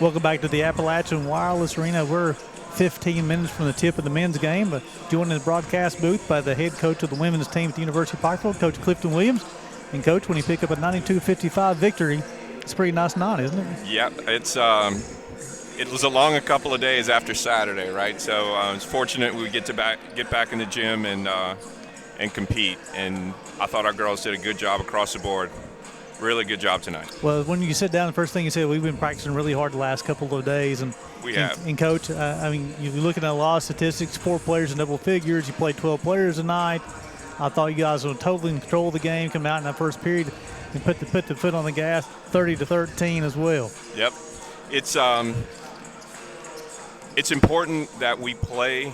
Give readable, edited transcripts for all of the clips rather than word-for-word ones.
Welcome back to the Appalachian Wireless Arena. We're 15 minutes from the tip of the men's game, but joined in the broadcast booth by the head coach of the women's team at the University of Pikeville, Coach Clifton Williams. And, Coach, when you pick up a 92-55 victory, it's a pretty nice night, isn't it? Yeah, it was a long couple of days after Saturday, right? So it's fortunate we get back in the gym and compete. And I thought our girls did a good job across the board. Really good job tonight. Well, when you sit down, the first thing you said, we've been practicing really hard the last couple of days. And we have. And Coach, I mean, you're looking at a lot of statistics, 4 players in double figures. You played 12 players tonight. I thought you guys were totally in control of the game, come out in that first period and put the foot on the gas, 30-13 as well. Yep. It's important that we play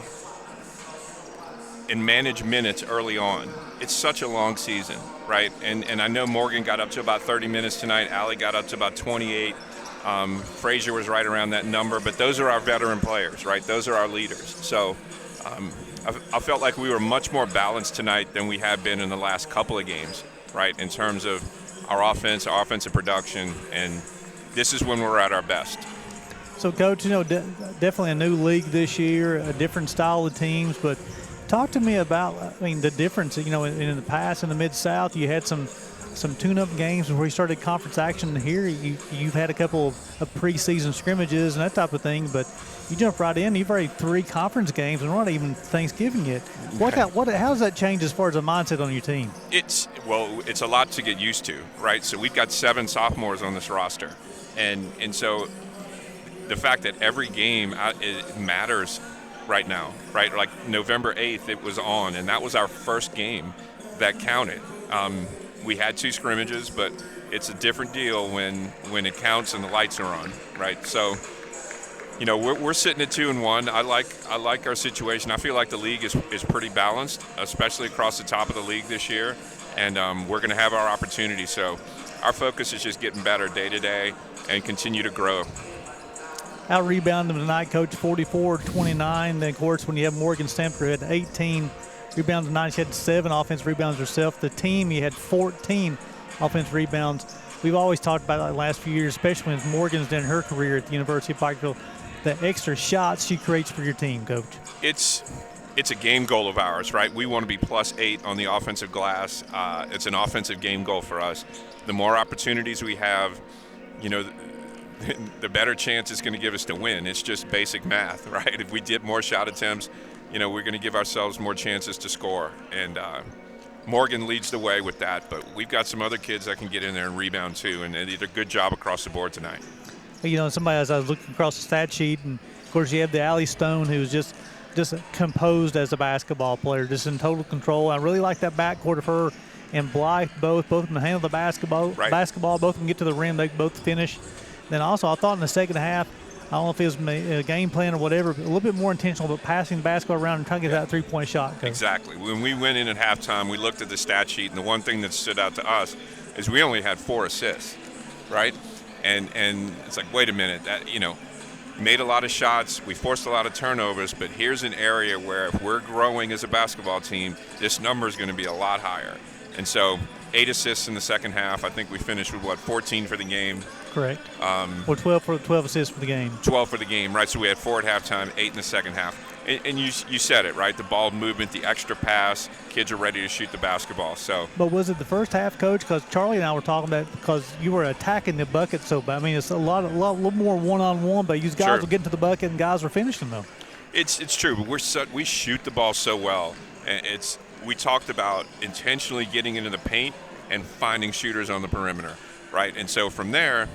and manage minutes early on. It's such a long season, right? And I know Morgan got up to about 30 minutes tonight. Allie got up to about 28. Frazier was right around that number. But those are our veteran players, right? Those are our leaders. So I felt like we were much more balanced tonight than we have been in the last couple of games, right, in terms of our offense, our offensive production. And this is when we're at our best. So, Coach, definitely a new league this year, a different style of teams, but talk to me about, the difference. In the past in the Mid-South, you had some tune-up games before you started conference action. Here, you've had a couple of preseason scrimmages and that type of thing, but you jump right in. You've already 3 conference games, and we're not even Thanksgiving yet. How does that change as far as the mindset on your team? It's a lot to get used to, right? So we've got 7 sophomores on this roster, and so the fact that every game it matters right now, right? Like November 8th, it was on, and that was our first game that counted. We had 2 scrimmages, but it's a different deal when it counts and the lights are on, right? So, we're sitting at 2-1. I like our situation. I feel like the league is pretty balanced, especially across the top of the league this year, and we're going to have our opportunity. So our focus is just getting better day to day and continue to grow. Out rebounded tonight, Coach, 44-29. Then, of course, when you have Morgan Stemper, had 18 rebounds tonight. She had 7 offensive rebounds herself. The team, you had 14 offensive rebounds. We've always talked about that the last few years, especially when Morgan's done her career at the University of Pikeville, the extra shots she creates for your team, Coach. It's a game goal of ours, right? We want to be +8 on the offensive glass. It's an offensive game goal for us. The more opportunities we have, the better chance it's going to give us to win. It's just basic math, right? If we get more shot attempts, we're going to give ourselves more chances to score. And Morgan leads the way with that, but we've got some other kids that can get in there and rebound too, and they did a good job across the board tonight. Somebody, as I was looking across the stat sheet, and of course you have the Allie Stone, who's just composed as a basketball player, just in total control. I really like that backcourt of her and Blythe. Both of them handle the basketball. Right. Both of them get to the rim. They both finish. Then also, I thought in the second half, I don't know if it was a game plan or whatever, but a little bit more intentional, but passing the basketball around and trying to get that 3-point shot. Coach. Exactly. When we went in at halftime, we looked at the stat sheet, and the one thing that stood out to us is we only had 4 assists, right? And it's like, wait a minute, that made a lot of shots, we forced a lot of turnovers, but here's an area where if we're growing as a basketball team, this number is going to be a lot higher. And so 8 assists in the second half. I think we finished with 14 for the game. Correct. 12 assists for the game. 12 for the game, right? So we had 4 at halftime, 8 in the second half. And you said it, right? The ball movement, the extra pass, kids are ready to shoot the basketball. So. But was it the first half, Coach? Because Charlie and I were talking about because you were attacking the bucket so bad. It's a little more one-on-one, but you guys were getting to the bucket and guys were finishing them. It's true, but we shoot the ball so well. And we talked about intentionally getting into the paint and finding shooters on the perimeter, right? And so from there,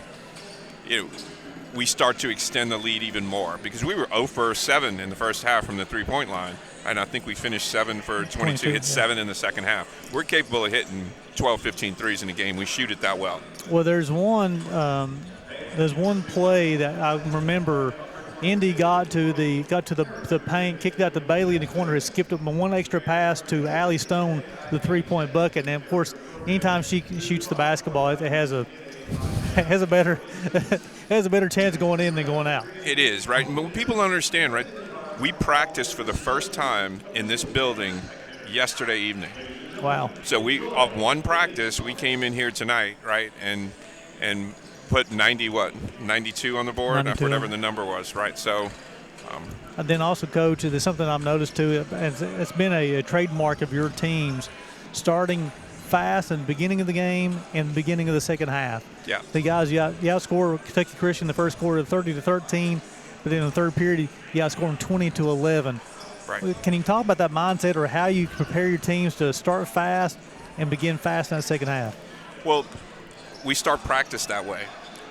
we start to extend the lead even more because we were 0 for 7 in the first half from the three-point line, and I think we finished 7 for 22, hit 7 in the second half. We're capable of hitting 12, 15 threes in a game. We shoot it that well. Well, there's one play that I remember. Indy got to the paint, kicked out to Bailey in the corner, has skipped up one extra pass to Allie Stone, the 3-point bucket. And, of course, anytime she shoots the basketball, it has a better chance going in than going out. It is, right? But people understand, right? We practiced for the first time in this building yesterday evening. Wow. So of one practice, we came in here tonight, right? And put 92 on the board, 92. whatever the number was, right? So. And then also, Coach, there's something I've noticed too. It's been a trademark of your teams, starting fast in the beginning of the game and the beginning of the second half. Yeah. The guys, you outscore Kentucky Christian in the first quarter 30-13, but then in the third period, you outscore them 20-11. Right. Can you talk about that mindset or how you prepare your teams to start fast and begin fast in the second half? Well, we start practice that way.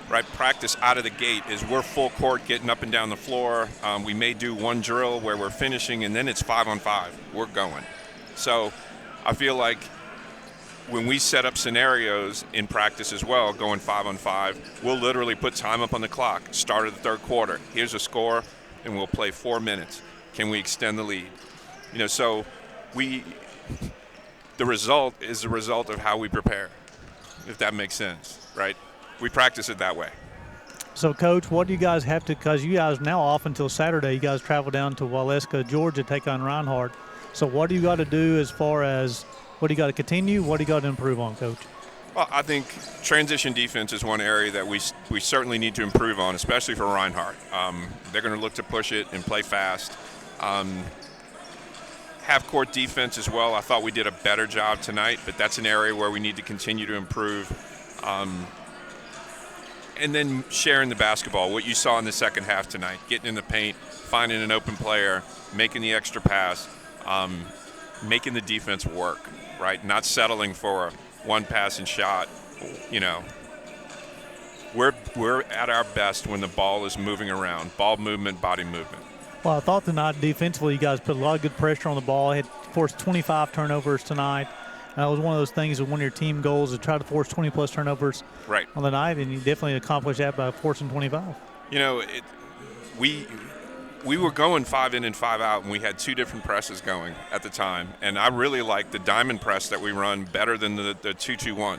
Right, practice out of the gate is we're full court getting up and down the floor. We may do one drill where we're finishing, and then it's 5-on-5. We're going. So I feel like when we set up scenarios in practice as well, going 5-on-5, we'll literally put time up on the clock. Start of the third quarter. Here's a score, and we'll play 4 minutes. Can we extend the lead? So the result is the result of how we prepare, if that makes sense, right? We practice it that way. So, Coach, what do you guys have to – because you guys now off until Saturday, you guys travel down to Waleska, Georgia, take on Reinhardt. So what do you got to do as far as what do you got to continue, what do you got to improve on, Coach? Well, I think transition defense is one area that we certainly need to improve on, especially for Reinhardt. They're going to look to push it and play fast. Half-court defense as well. I thought we did a better job tonight, but that's an area where we need to continue to improve. And then sharing the basketball, what you saw in the second half tonight, getting in the paint, finding an open player, making the extra pass, making the defense work, right? Not settling for one pass and shot. We're at our best when the ball is moving around, ball movement, body movement. Well, I thought tonight defensively you guys put a lot of good pressure on the ball. Had forced 25 turnovers tonight. That was one of those things that one of your team goals is to try to force 20-plus turnovers on the night, and you definitely accomplished that by forcing 25. We were going 5 in and 5 out, and we had 2 different presses going at the time. And I really like the diamond press that we run better than the 2-2-1.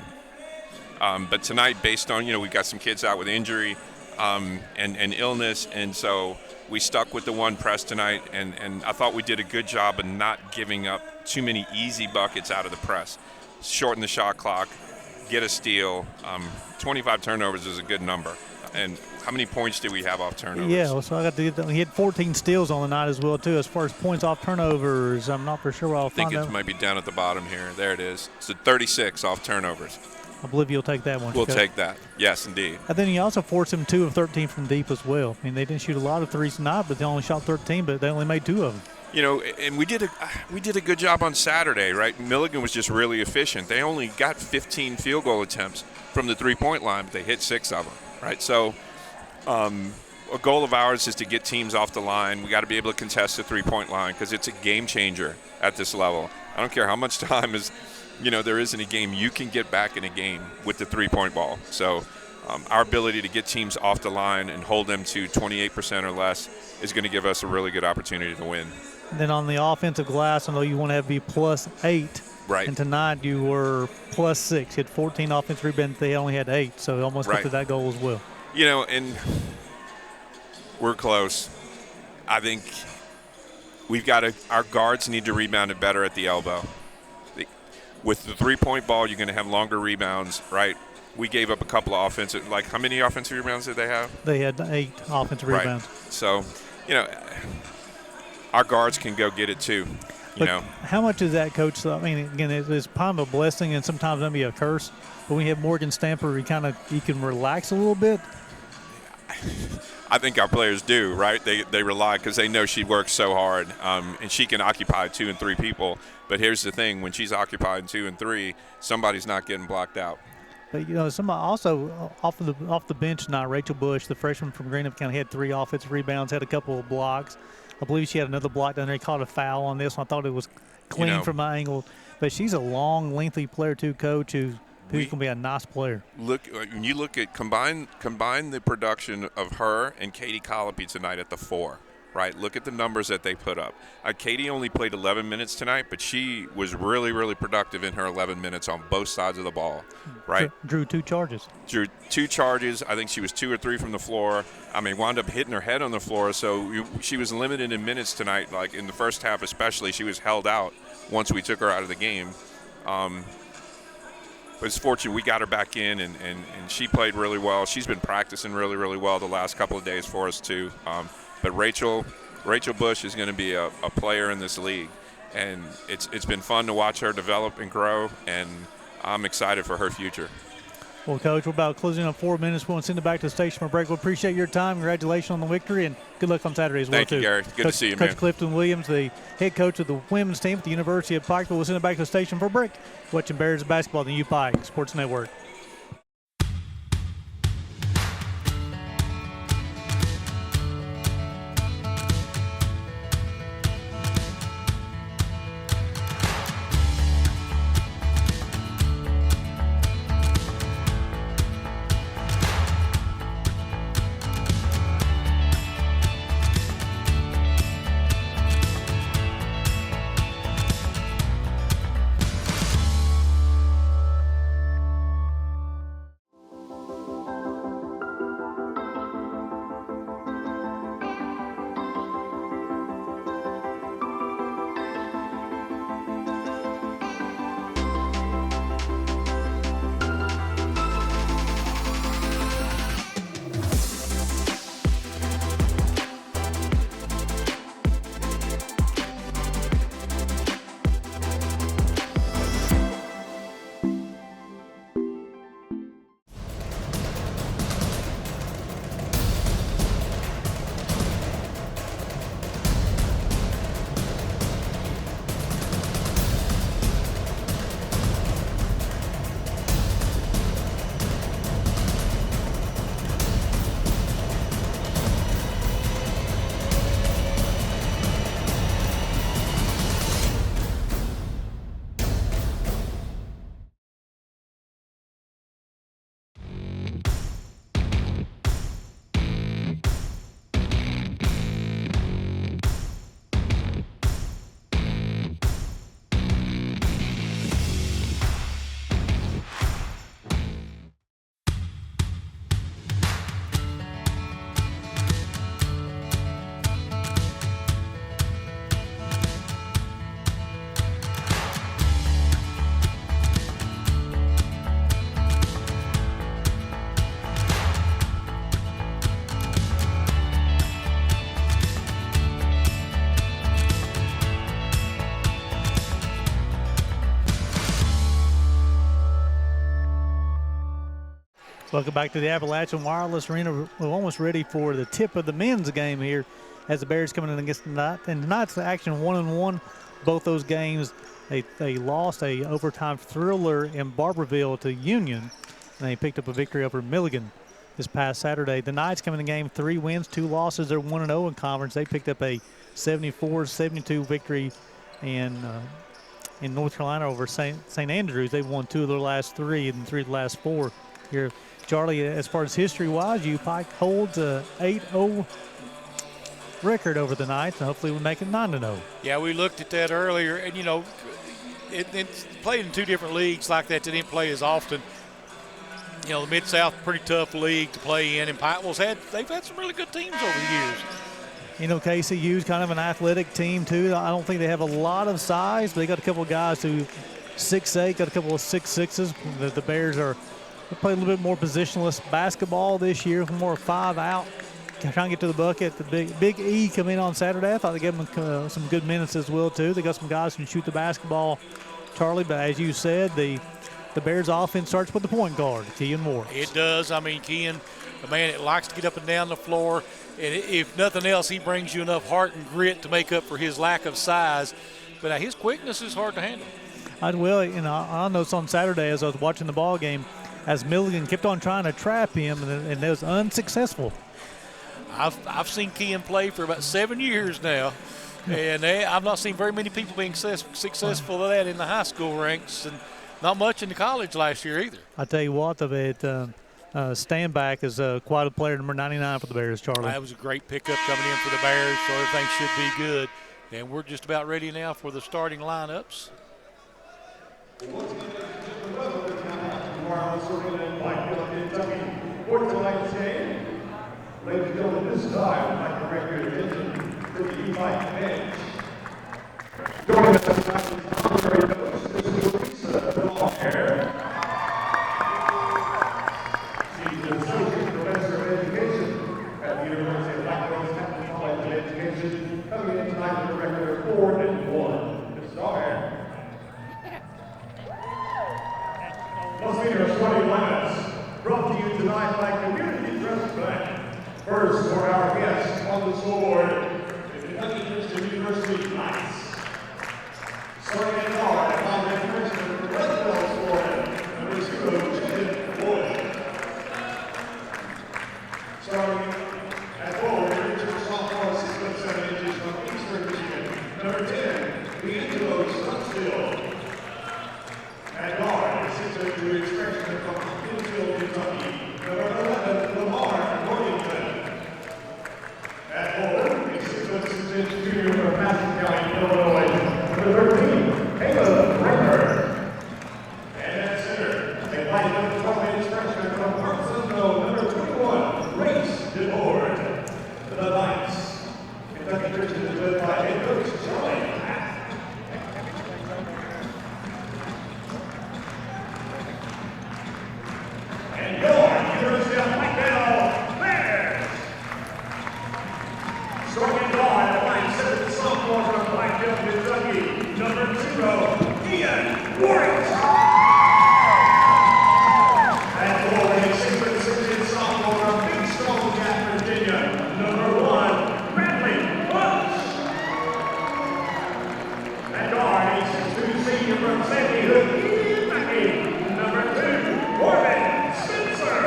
But tonight, based on, we got some kids out with injury and illness, and so we stuck with the one press tonight, and I thought we did a good job of not giving up too many easy buckets out of the press. Shorten the shot clock, get a steal. 25 turnovers is a good number. And how many points did we have off turnovers? Yeah, so I got to get that. He had 14 steals on the night as well, too. As far as points off turnovers, I'm not for sure where I'll find I think it might be down at the bottom here. There it is. So 36 off turnovers. I believe you'll take that one. We'll take that. Yes, indeed. And then you also forced them 2 of 13 from deep as well. I mean, they didn't shoot a lot of threes tonight, but they only shot 13, but they only made 2 of them. And we did a good job on Saturday, right? Milligan was just really efficient. They only got 15 field goal attempts from the three-point line, but they hit 6 of them, right? So a goal of ours is to get teams off the line. We got to be able to contest the three-point line because it's a game changer at this level. I don't care how much time there is in a game. You can get back in a game with the three-point ball. So our ability to get teams off the line and hold them to 28% or less is going to give us a really good opportunity to win. And then on the offensive glass, I know you want to be +8. Right. And tonight you were +6. You had 14 offensive rebounds. They only had 8, so you almost got to that goal as well. And we're close. I think our guards need to rebound it better at the elbow. With the three-point ball, you're going to have longer rebounds, right? We gave up a couple of offensive, how many offensive rebounds did they have? They had 8 offensive rebounds. So, our guards can go get it too. How much is that, Coach? I mean, again, it's kind of a blessing and sometimes maybe a curse. But when you have Morgan Stamper, you can relax a little bit. I think our players do, right? They rely because they know she works so hard, and she can occupy 2 and 3 people. But here's the thing: when she's occupying 2 and 3, somebody's not getting blocked out. But somebody also off the bench tonight, Rachel Bush, the freshman from Greenup County, had 3 offensive rebounds, had a couple of blocks. I believe she had another block down there. He caught a foul on this one. I thought it was clean from my angle. But she's a long, lengthy player too, Coach, who's going to be a nice player. When you look at combine the production of her and Katie Colopy tonight at the 4, right? Look at the numbers that they put up. Katie only played 11 minutes tonight, but she was really, really productive in her 11 minutes on both sides of the ball, right? Drew 2 charges. Drew 2 charges. I think she was 2 or 3 from the floor. Wound up hitting her head on the floor, so she was limited in minutes tonight. Like in the first half especially, she was held out once we took her out of the game. but it's fortunate we got her back in, and she played really well. She's been practicing really, really well the last couple of days for us too. But Rachel Bush is going to be a player in this league, and it's been fun to watch her develop and grow, and I'm excited for her future. Well, Coach, we're about closing up 4 minutes. We want to send it back to the station for a break. We appreciate your time. Congratulations on the victory, and good luck on Saturday as well, Thank you, too. Gary. Good to see you, man. Coach Clifton Williams, the head coach of the women's team at the University of Pikeville. We'll send it back to the station for a break. Watching Bears basketball on the UPike Sports Network. Welcome back to the Appalachian Wireless Arena. We're almost ready for the tip of the men's game here as the Bears coming in against tonight. And tonight's action 1-1. Both those games, they lost a overtime thriller in Barberville to Union, and they picked up a victory over Milligan this past Saturday. The Knights coming in the game 3 wins, 2 losses. They're 1-0 in conference. They picked up a 74-72 victory in North Carolina over St. Andrews. They've won 2 of their last 3 and 3 of the last 4 here. Charlie, as far as history-wise, UPike holds a 8-0 record over the Knights, and hopefully we'll make it 9-0. Yeah, we looked at that earlier, and, you know, it's played in 2 different leagues like that. They didn't play as often. You know, the Mid-South, pretty tough league to play in, and Pikeville's they've had some really good teams over the years. You know, KCU's kind of an athletic team, too. I don't think they have a lot of size, but they got a couple of guys who 6'8", got a couple of 6'6". The Bears they play a little bit more positionless basketball this year, more 5 out, trying to get to the bucket. The Big E come in on Saturday. I thought they gave them some good minutes as well, too. They got some guys who can shoot the basketball, Charlie, but as you said, the Bears offense starts with the point guard, Kean Moore. It does. I mean, Kean, a man that likes to get up and down the floor, and if nothing else, he brings you enough heart and grit to make up for his lack of size. But his quickness is hard to handle. I noticed on Saturday as I was watching the ball game, as Milligan kept on trying to trap him, and it was unsuccessful. I've seen Kean play for about 7 years now, and I've not seen very many people being successful at that in the high school ranks, and not much in the college last year either. I tell you what, Standback is quite a player, number 99 for the Bears, Charlie. That was a great pickup coming in for the Bears, so everything should be good. And we're just about ready now for the starting lineups. Ladies and gentlemen, this time I'd like to direct your attention to the E-Mike bench. Joining us tonight is honorary coach, Mr. Lisa Belhair. First, for our guests on the scoreboard, the Kentucky Christian University Knights. Starting at guard, Conrad Princeton for Redfield, Florida, number 0, Jaden Boyd. Starting at forward, Richard sophomore, 6'7" from Eastern Michigan, number 10, D'Angelo Stockstill. At guard, 6'2" freshman from Hopkinsville, Kentucky, number 11, Lamar Worthington. At forward, a 6'6" junior from Madison County, Illinois, number 13, Caleb Reimer. And at center, a white number 12 freshman from Hartsonville, number 21, Grace DeBoard. The Knights. Kentucky Christian is led by head coach Charlie Hack. And your University of Blackbell Bears. Starting guard, the line 7th sophomore from Blackbell, Kentucky, number 0, Ian Warwick. And forward, a 6'6" sophomore from Big Stone Gap, Virginia, number 1, Bradley Bunch. And guard, a 6'2" senior from Sandy Hook, Kentucky, number 2, Corbin Spencer.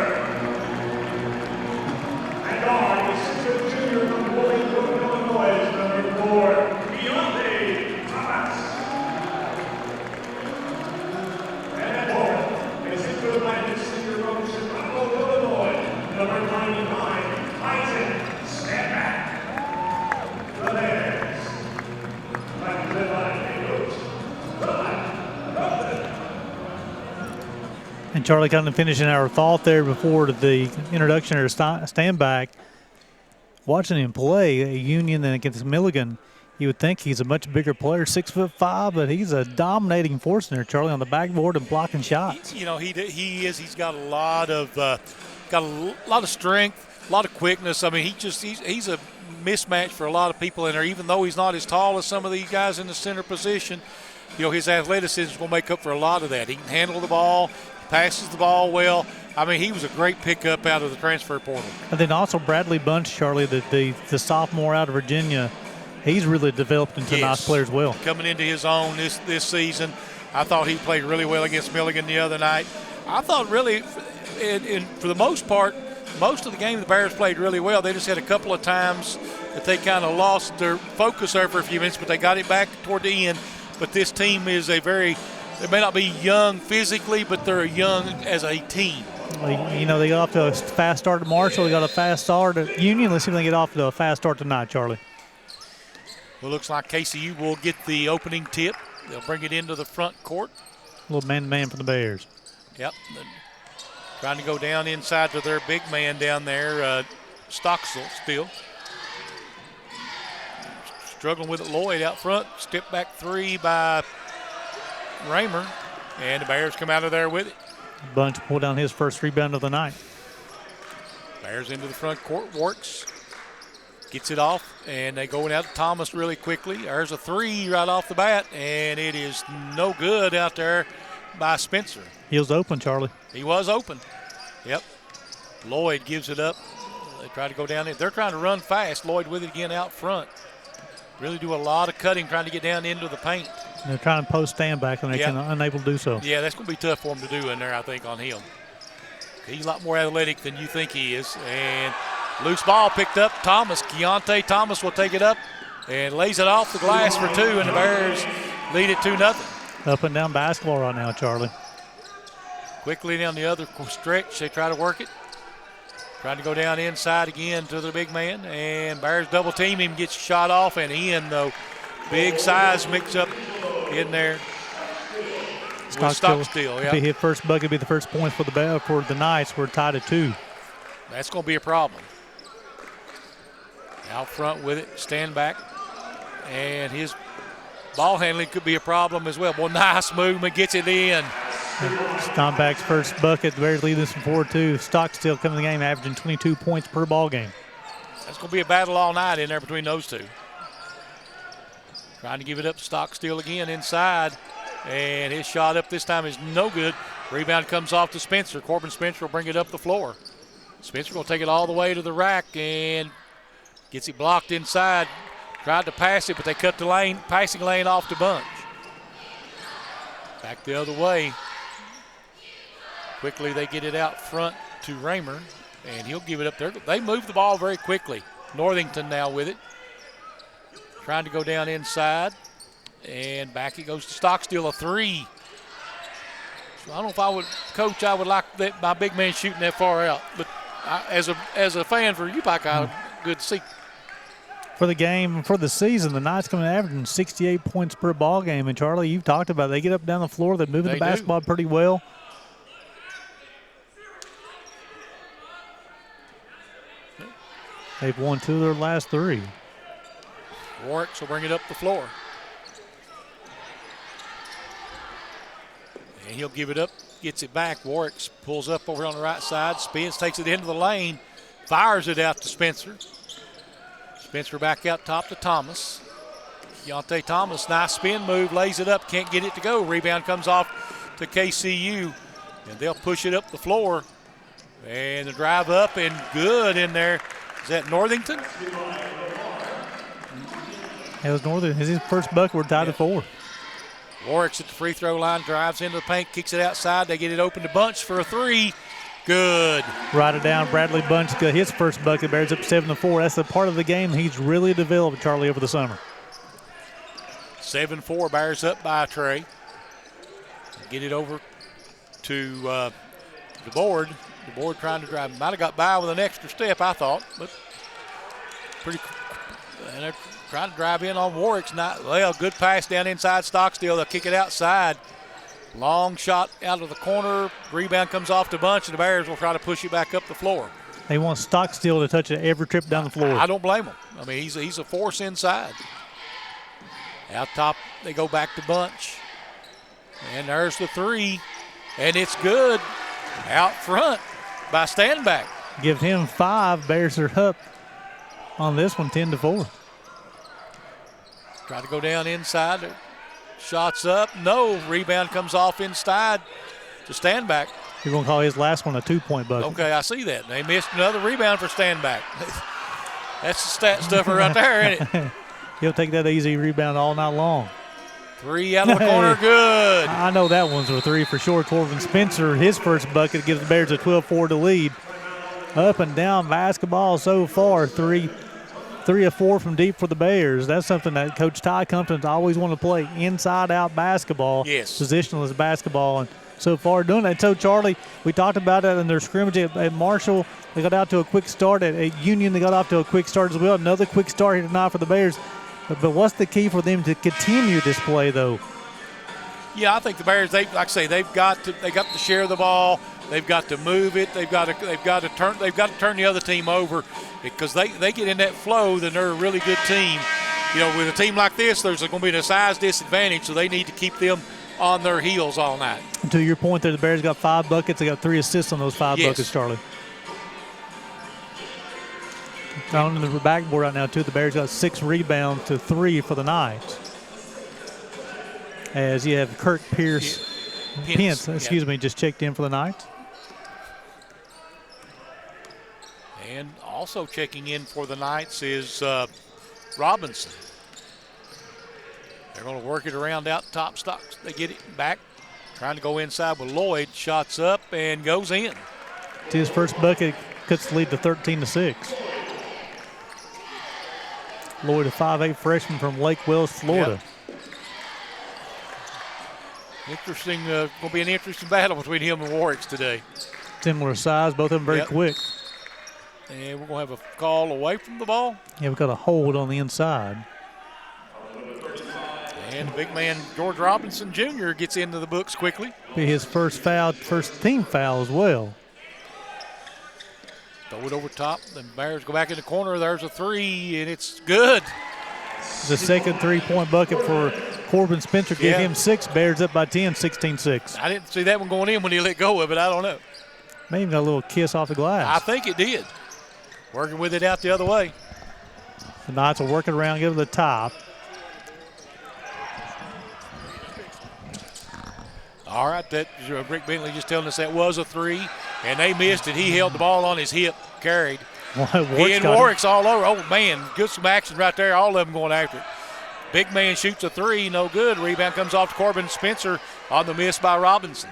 And guard, a 6'2" junior from Bolingbrook, Illinois, number 4, Deontay Thomas. And at forward, a 6'9" senior from Chicago, Illinois, number 99, Isaac Stanback. The Bears. Like the line, head coach, Rod Ruffin. And Charlie, kind of finishing our thought there before the introduction or stand back, watching him play a Union and against Milligan, you would think he's a much bigger player, 6'5", but he's a dominating force in there, Charlie, on the backboard and blocking shots. You know, he is. He's got a lot of strength, a lot of quickness. I mean, he's a mismatch for a lot of people in there. Even though he's not as tall as some of these guys in the center position, you know, his athleticism will make up for a lot of that. He can handle the ball, passes the ball well. I mean, he was a great pickup out of the transfer portal. And then also Bradley Bunch, Charlie, the sophomore out of Virginia, he's really developed into a nice player as well. Coming into his own this season. I thought he played really well against Milligan the other night. I thought really, for the most part, most of the game the Bears played really well. They just had a couple of times that they kind of lost their focus there for a few minutes, but they got it back toward the end. But this team is they may not be young physically, but they're young as a team. You know, they got off to a fast start at Marshall. They got a fast start at Union. Let's see if they get off to a fast start tonight, Charlie. Well, looks like KCU will get the opening tip. They'll bring it into the front court. A little man-to-man for the Bears. Yep. Trying to go down inside to their big man down there, Stockstill still. Struggling with it, Lloyd out front. Step back three by Raymer. And the Bears come out of there with it. Bunch pulled down his first rebound of the night. Bears into the front court. Works. Gets it off. And they going out to Thomas really quickly. There's a three right off the bat. And it is no good out there by Spencer. He was open, Charlie. He was open. Yep. Lloyd gives it up. They try to go down there. They're trying to run fast. Lloyd with it again out front. Really do a lot of cutting, trying to get down into the paint. And they're trying to post stand back, and they're unable to do so. Yeah, that's going to be tough for him to do in there, I think, on him. He's a lot more athletic than you think he is. And loose ball picked up. Keontae Thomas will take it up and lays it off the glass for two, and the Bears lead it 2-0. Up and down basketball right now, Charlie. Quickly down the other stretch, they try to work it. Trying to go down inside again to the big man, and Bears double team him, gets shot off and in, though. Big size mix up in there. Stockstill, yeah. His first bucket be the first point for the Knights. We're tied at 2. That's going to be a problem. Out front with it, stand back, and his ball handling could be a problem as well. Boy, nice movement, gets it in. Stoneback's first bucket. The Bears lead this from 4-2. Stockstill coming in the game, averaging 22 points per ball game. That's going to be a battle all night in there between those two. Trying to give it up to Stockstill again inside. And his shot up this time is no good. Rebound comes off to Spencer. Corbin Spencer will bring it up the floor. Spencer going to take it all the way to the rack and gets it blocked inside. Tried to pass it, but they cut the passing lane off to Bunch. Back the other way. Quickly they get it out front to Raymer, and he'll give it up there. They move the ball very quickly. Northington now with it. Trying to go down inside, and back it goes to Stockstill, a three. So I don't know if I would, Coach, I would like my big man shooting that far out, but as a fan for UPike, good to see. For the game, for the season, the Knights coming averaging 68 points per ball game. And Charlie, you've talked about it. They get up down the floor. They're moving the basketball pretty well. They've won 2 of their last 3. Warwick will bring it up the floor. And he'll give it up, gets it back. Warwick pulls up over on the right side, spins, takes it into the lane, fires it out to Spencer. Spencer back out top to Thomas. Keontae Thomas, nice spin move, lays it up, can't get it to go. Rebound comes off to KCU, and they'll push it up the floor. And the drive up and good in there. Is that Northington? It was Northington. His first bucket. We're tied at 4. Warwick's at the free throw line, drives into the paint, kicks it outside. They get it open to Bunch for a 3. Good. Write it down. Bradley Bunch got his first bucket. Bears up 7-4. That's the part of the game he's really developed, Charlie, over the summer. 7-4. Bears up by Trey. Get it over to the board. The board trying to drive. Might have got by with an extra step, I thought, but pretty. And they're trying to drive in on Warwick's. Good pass down inside Stockstill. They'll kick it outside. Long shot out of the corner. Rebound comes off to Bunch, and the Bears will try to push it back up the floor. They want Stockstill to touch it every trip down the floor. I don't blame him. I mean, he's a force inside. Out top, they go back to Bunch. And there's the 3. And it's good. Out front by Standback. Give him 5. Bears are up on this one, 10-4. Try to go down inside. Shots up. No. Rebound comes off inside to Standback. You're going to call his last one a 2-point bucket. Okay, I see that. They missed another rebound for Standback. That's the stat stuffer right there, isn't it? He'll take that easy rebound all night long. 3 out of the corner, good. I know that one's a 3 for sure. Corbin Spencer, his first bucket, gives the Bears a 12-4 to lead. Up and down basketball so far, 3 of 4 from deep for the Bears. That's something that Coach Ty Compton's always wanted to play, inside-out basketball, yes, positionless basketball, and so far doing that. So, Charlie, we talked about that in their scrimmage at Marshall. They got out to a quick start. At Union, they got off to a quick start as well. Another quick start here tonight for the Bears. But what's the key for them to continue this play, though? Yeah, I think the Bears, like I say, they've got to share the ball. They've got to move it. They've got to turn the other team over, because they get in that flow, then they're a really good team. You know, with a team like this, there's going to be a size disadvantage, so they need to keep them on their heels all night. And to your point there, the Bears got 5 buckets. They got 3 assists on those 5 buckets, Charlie. On the backboard right now, too, the Bears got 6 rebounds to 3 for the Knights. As you have Kirk Pence, just checked in for the Knights. And also checking in for the Knights is Robinson. They're going to work it around out top stocks. They get it back, trying to go inside with Lloyd. Shots up and goes in. His first bucket cuts the lead to 13-6. Lloyd, a 5'8" freshman from Lake Wells, Florida. Yep. Interesting. Going to be an interesting battle between him and Warwick's today. Similar size, both of them very quick. And we're going to have a call away from the ball. Yeah, we've got a hold on the inside. And the big man, George Robinson Jr., gets into the books quickly. Be his first team foul as well. Throw it over top. The Bears go back in the corner. There's a 3, and it's good. The second 3-point bucket for Corbin Spencer. Give him 6. Bears up by 10, 16-6. I didn't see that one going in when he let go of it. I don't know. Maybe got a little kiss off the glass. I think it did. Working with it out the other way. The Knights will work it around, get to the top. All right, that Rick Bentley just telling us that was a 3. And they missed it. He held the ball on his hip, carried. Warwick's got Warwick's all over. Oh, man, good some action right there. All of them going after it. Big man shoots a three, no good. Rebound comes off to Corbin Spencer on the miss by Robinson.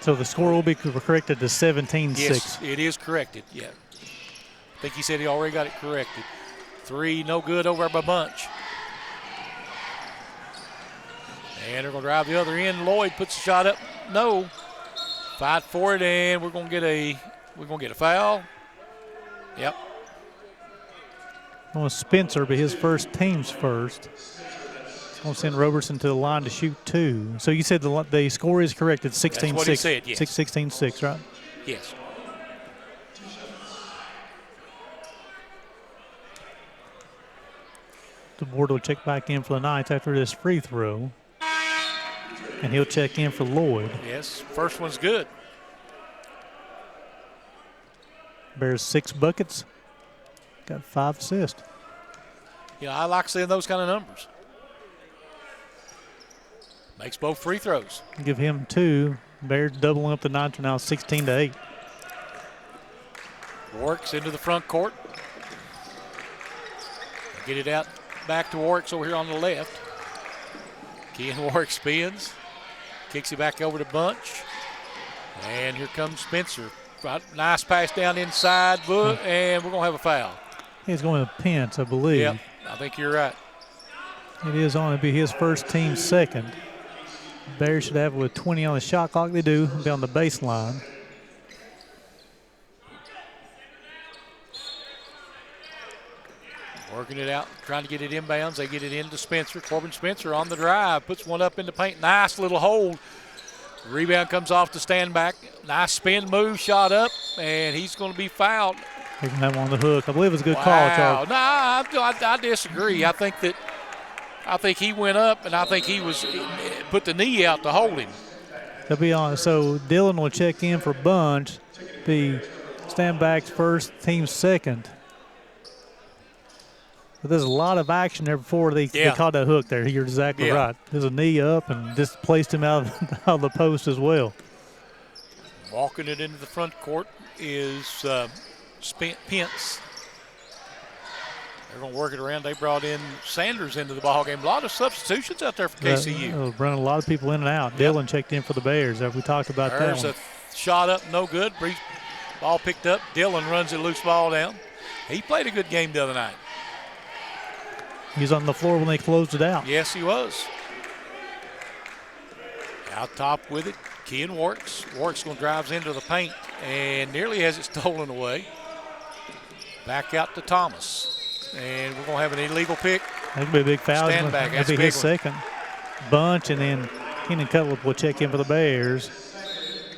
So the score will be corrected to 17-6. Yes, it is corrected, yeah. I think he said he already got it corrected. Three, no good over by Bunch. And they're going to drive the other end. Lloyd puts the shot up. No. Fight for it, and we're going to get a foul. Yep. Well, Spencer, but his first team's first. He's going to send Robertson to the line to shoot two. So you said the score is corrected 16-6. That's what he said, yes. 16-6, right? Yes. The board will check back in for the Knights after this free throw. And he'll check in for Lloyd. Yes, first one's good. Bears 6 buckets. Got 5 assists. I like seeing those kind of numbers. Makes both free throws. Give him 2. Bears doubling up the Knights are now 16-8. Works into the front court. Get it out back to Works over here on the left. Kean Works spins. Kicks it back over to Bunch. And here comes Spencer. Nice pass down inside, and we're going to have a foul. He's going to Pence, I believe. Yep, I think you're right. It is on to be his first team second. Bears should have it with 20 on the shot clock. They do. Be on the baseline. Working it out, trying to get it inbounds. They get it into Spencer. Corbin Spencer on the drive, puts one up in the paint. Nice little hold. Rebound comes off the stand back. Nice spin move, shot up, and he's going to be fouled. Taking that one on the hook. I believe it was a good call, Charles. No, I disagree. I think he went up, and I think he put the knee out to hold him. To be honest, so Dillon will check in for Bunch. Be stand back's first, team second. But there's a lot of action there before they caught that hook there. You're exactly right. There's a knee up and just placed him out of the post as well. Walking it into the front court is Pence. They're going to work it around. They brought in Sanders into the ballgame. A lot of substitutions out there for KCU. Running a lot of people in and out. Dillon checked in for the Bears. We talked about that one. There's a shot up, no good. Ball picked up. Dillon runs a loose ball down. He played a good game the other night. He was on the floor when they closed it out. Yes, he was. Out top with it, Kean Works. Works going to drives into the paint and nearly has it stolen away. Back out to Thomas. And we're going to have an illegal pick. That'd be a big foul. Stand back. That'd be his second. Bunch, and then Keenan Cutlip will check in for the Bears.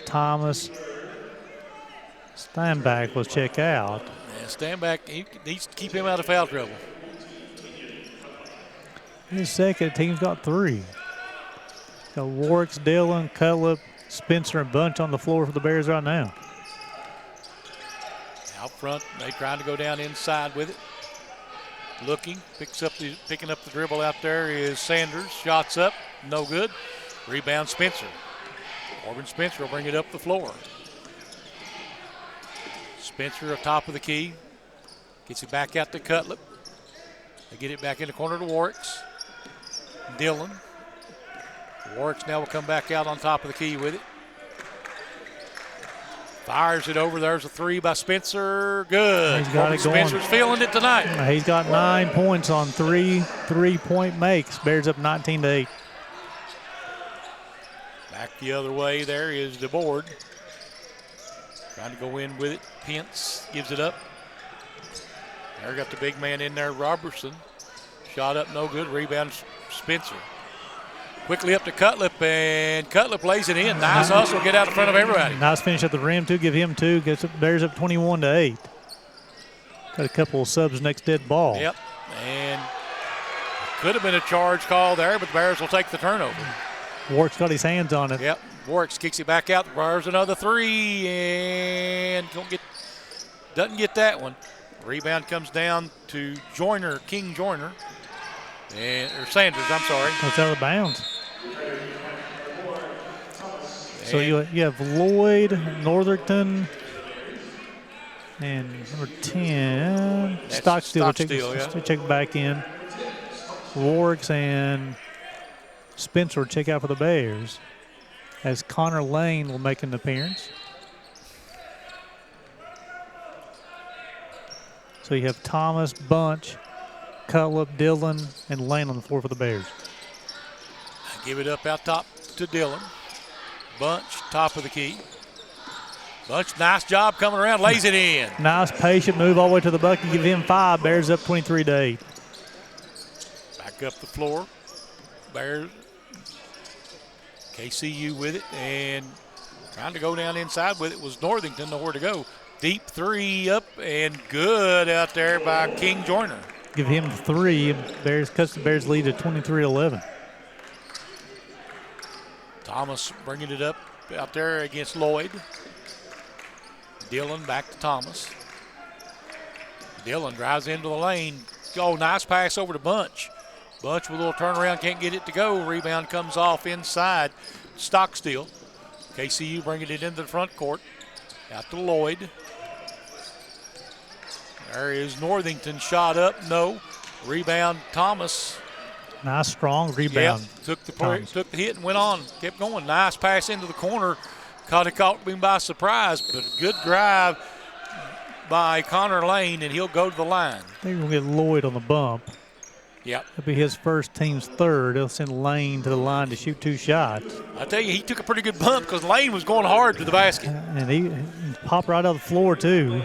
Thomas. Steinbach will check out. Yeah, Steinbach, he needs to keep him out of foul trouble. His second, team's got 3. Got Warwick's, Dillon, Cutlip, Spencer, and Bunch on the floor for the Bears right now. Out front, they trying to go down inside with it. Looking, picking up the dribble out there is Sanders. Shots up, no good. Rebound Spencer. Corbin Spencer will bring it up the floor. Spencer up top of the key. Gets it back out to Cutlip. They get it back in the corner to Works. Dillon. Works now will come back out on top of the key with it. Fires it over. There's a 3 by Spencer. Good. He's got it going. Spencer's feeling it tonight. He's got 9 points on 3 3-point makes. Bears up 19-8. Back the other way there is the board. Trying to go in with it. Pence gives it up. There got the big man in there, Robertson. Shot up, no good. Rebound, Spencer. Quickly up to Cutlip, and Cutlip lays it in. Nice hustle, get out in front of everybody. Nice finish at the rim, too. Give him 2. Bears up 21-8. Got a couple of subs next dead ball. Yep, and could have been a charge call there, but the Bears will take the turnover. Warwick's got his hands on it. Yep, Warwick kicks it back out. There's another 3, and doesn't get that one. Rebound comes down to King Joyner, or Sanders, I'm sorry. That's out of bounds. So you have Lloyd, Northington, and number 10, Stockstill. Check back in. Warwicks and Spencer will check out for the Bears, as Connor Lane will make an appearance. So you have Thomas, Bunch, Cutlip, Dillon, and Lane on the floor for the Bears. Give it up out top to Dillon. Bunch, top of the key. Bunch, nice job coming around, lays it in. Nice patient move all the way to the bucket. Give him 5. Bears up 23-8. Back up the floor. Bears, KCU with it, and trying to go down inside with it was Northington, nowhere to go. Deep 3 up and good out there by King Joyner. Give him 3. Bears cuts the Bears lead to 23-11. Thomas bringing it up out there against Lloyd. Dillon back to Thomas. Dillon drives into the lane. Oh, nice pass over to Bunch. Bunch with a little turnaround, can't get it to go. Rebound comes off inside. Stockstill. KCU bringing it into the front court. Out to Lloyd. There is Northington, shot up, no. Rebound, Thomas. Nice, strong rebound. Yep, took the hit and went on, kept going. Nice pass into the corner. Caught him by surprise, but a good drive by Connor Lane, and he'll go to the line. They're going to get Lloyd on the bump. Yep. That'll be his first, team's third. They'll send Lane to the line to shoot 2 shots. I tell you, he took a pretty good bump because Lane was going hard to the basket. And he popped right out of the floor, too.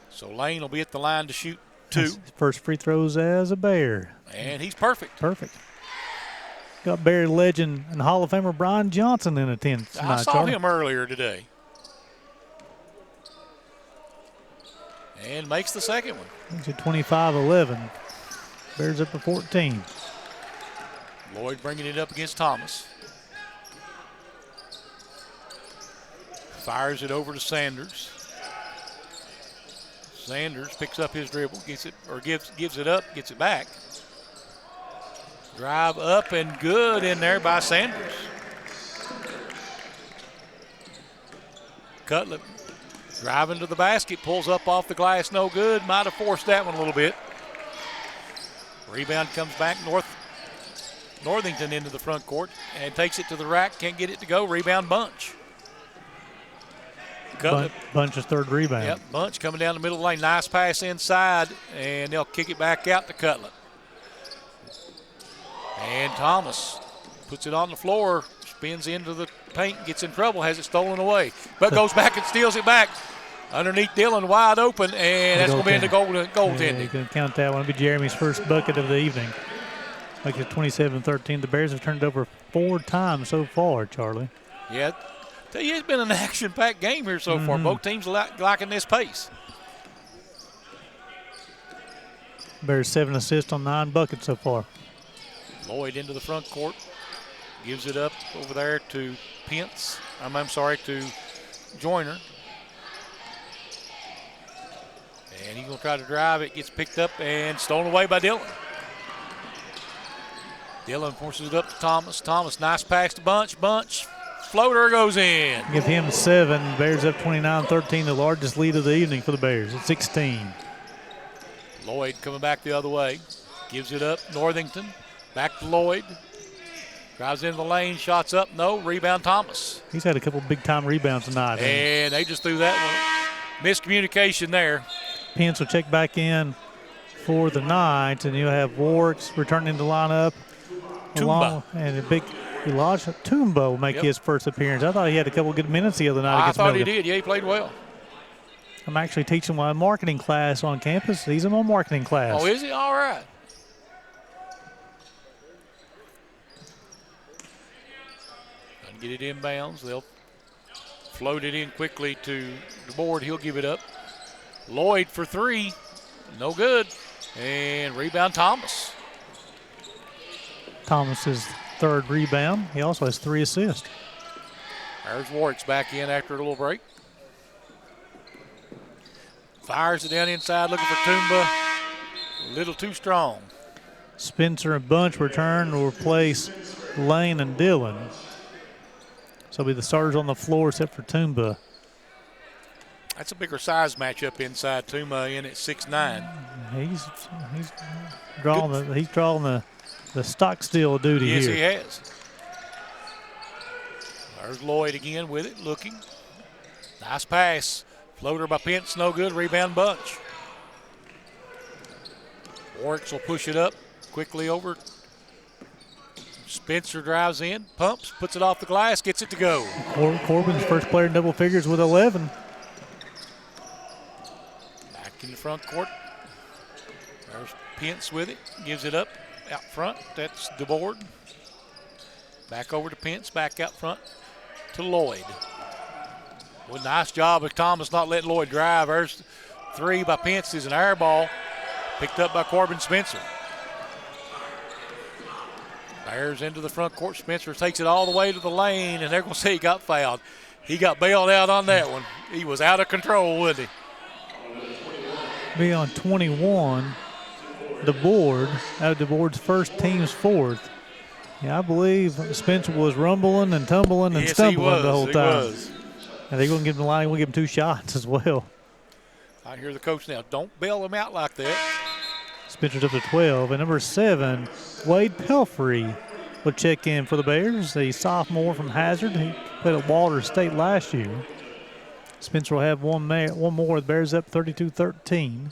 So Lane will be at the line to shoot 2. His first free throws as a Bear. And he's perfect. Perfect. Got Bear legend and Hall of Famer Brian Johnson in attendance tonight. I saw him earlier today. And makes the second one. He's at 25-11. Bears up to 14. Lloyd bringing it up against Thomas. Fires it over to Sanders. Sanders picks up his dribble, gets it, or gives it up, gets it back. Drive up and good in there by Sanders. Cutlip driving to the basket, pulls up off the glass, no good. Might have forced that one a little bit. Rebound comes back, Northington into the front court and takes it to the rack, can't get it to go. Rebound Bunch. Bunch's third rebound. Yep, Bunch coming down the middle of the lane. Nice pass inside, and they'll kick it back out to Cutlip. And Thomas puts it on the floor, spins into the paint, gets in trouble, has it stolen away. But goes back and steals it back. Underneath Dillon, wide open, and that's going to be in the goaltending. Yeah, you can count that one. It'll be Jeremy's first bucket of the evening. Like it's 27-13. The Bears have turned it over 4 times so far, Charlie. Yeah. Tell you, it's been an action-packed game here so far. Both teams liking this pace. Bears 7 assists on 9 buckets so far. Lloyd into the front court. Gives it up over there to Pence. To Joyner. And he's going to try to drive. It gets picked up and stolen away by Dillon. Dillon forces it up to Thomas. Thomas, nice pass to Bunch. Bunch. Floater goes in. Give him 7. Bears up 29-13, the largest lead of the evening for the Bears at 16. Lloyd coming back the other way. Gives it up. Northington. Back to Lloyd. Drives into the lane. Shots up. No. Rebound Thomas. He's had a couple big-time rebounds tonight. And they just threw that one. Miscommunication there. Pence will check back in for the night, and you'll have Warwicks returning to lineup. Tumba. And a big Elijah Tumba will make his first appearance. I thought he had a couple good minutes the other night against Milligan. Milligan. He did. Yeah, he played well. I'm actually teaching my marketing class on campus. He's in my marketing class. Oh, is he? All right. Doesn't get it inbounds. They'll float it in quickly to the board. He'll give it up. Lloyd for 3. No good. And rebound Thomas. Thomas's third rebound. He also has 3 assists. There's Warwick's back in after a little break. Fires it down inside looking for Tumba. A little too strong. Spencer and Bunch return to replace Lane, and Dillon. So it'll be the starters on the floor except for Toomba. That's a bigger size matchup inside. Toomba in at 6'9". He's drawing the Stockstill duty Yes, here. he has. There's Lloyd again with it, looking. Nice pass. Floater by Pence, no good. Rebound Bunch. Warwicks will push it up quickly over. Spencer drives in, pumps, puts it off the glass, gets it to go. Corbin's first player in double figures with 11. Back in the front court. There's Pence with it, gives it up out front. That's DeBoard. Back over to Pence, back out front to Lloyd. Well, nice job of Thomas not letting Lloyd drive. There's three by Pence is an air ball. Picked up by Corbin Spencer. Bears into the front court. Spencer takes it all the way to the lane, and they're going to say he got fouled. He got bailed out on that one. He was out of control, wasn't he? Be on 21, DeBoard. Out of DeBoard's first, team's fourth. Yeah, I believe Spencer was rumbling and tumbling and stumbling the whole time. He was. And they're going to give him the line. We'll give him 2 shots as well. I hear the coach now. Don't bail him out like that. Spencer's up to 12. And number 7, Wade Pelfrey will check in for the Bears. The sophomore from Hazard. He played at Walter State last year. Spencer will have one more. The Bears up 32-13.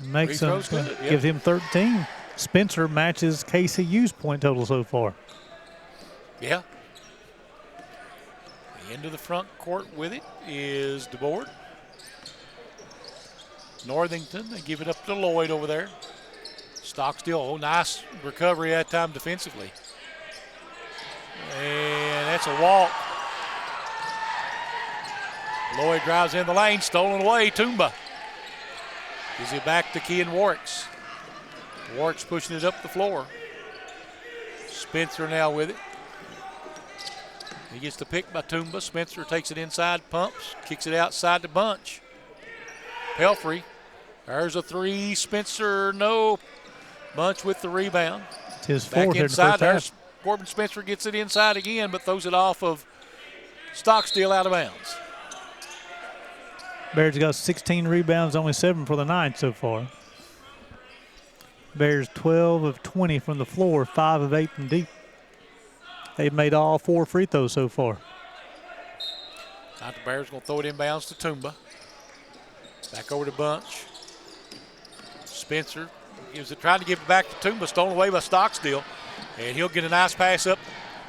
Makes him, gives him 13. Spencer matches KCU's point total so far. Yeah. Into the front court with it is DeBoard. Northington, they give it up to Lloyd over there. Stockstill, oh, nice recovery that time defensively. And that's a walk. Lloyd drives in the lane, stolen away, Toomba. Gives it back to Kean Warwicks. Warwicks pushing it up the floor. Spencer now with it. He gets the pick by Toomba. Spencer takes it inside, pumps, kicks it outside to Bunch. Pelfrey. There's a 3. Spencer, no. Bunch with the rebound. It's his back fourth inside. In the first half. Corbin Spencer gets it inside again, but throws it off of Stockstill out of bounds. Bears got 16 rebounds, only 7 for the night so far. Bears 12 of 20 from the floor, 5 of 8 from deep. They've made all 4 free throws so far. Now the Bears going to throw it inbounds to Toomba. Back over to Bunch. Spencer trying to give it back to Toomba, stolen away by Stockstill. And he'll get a nice pass up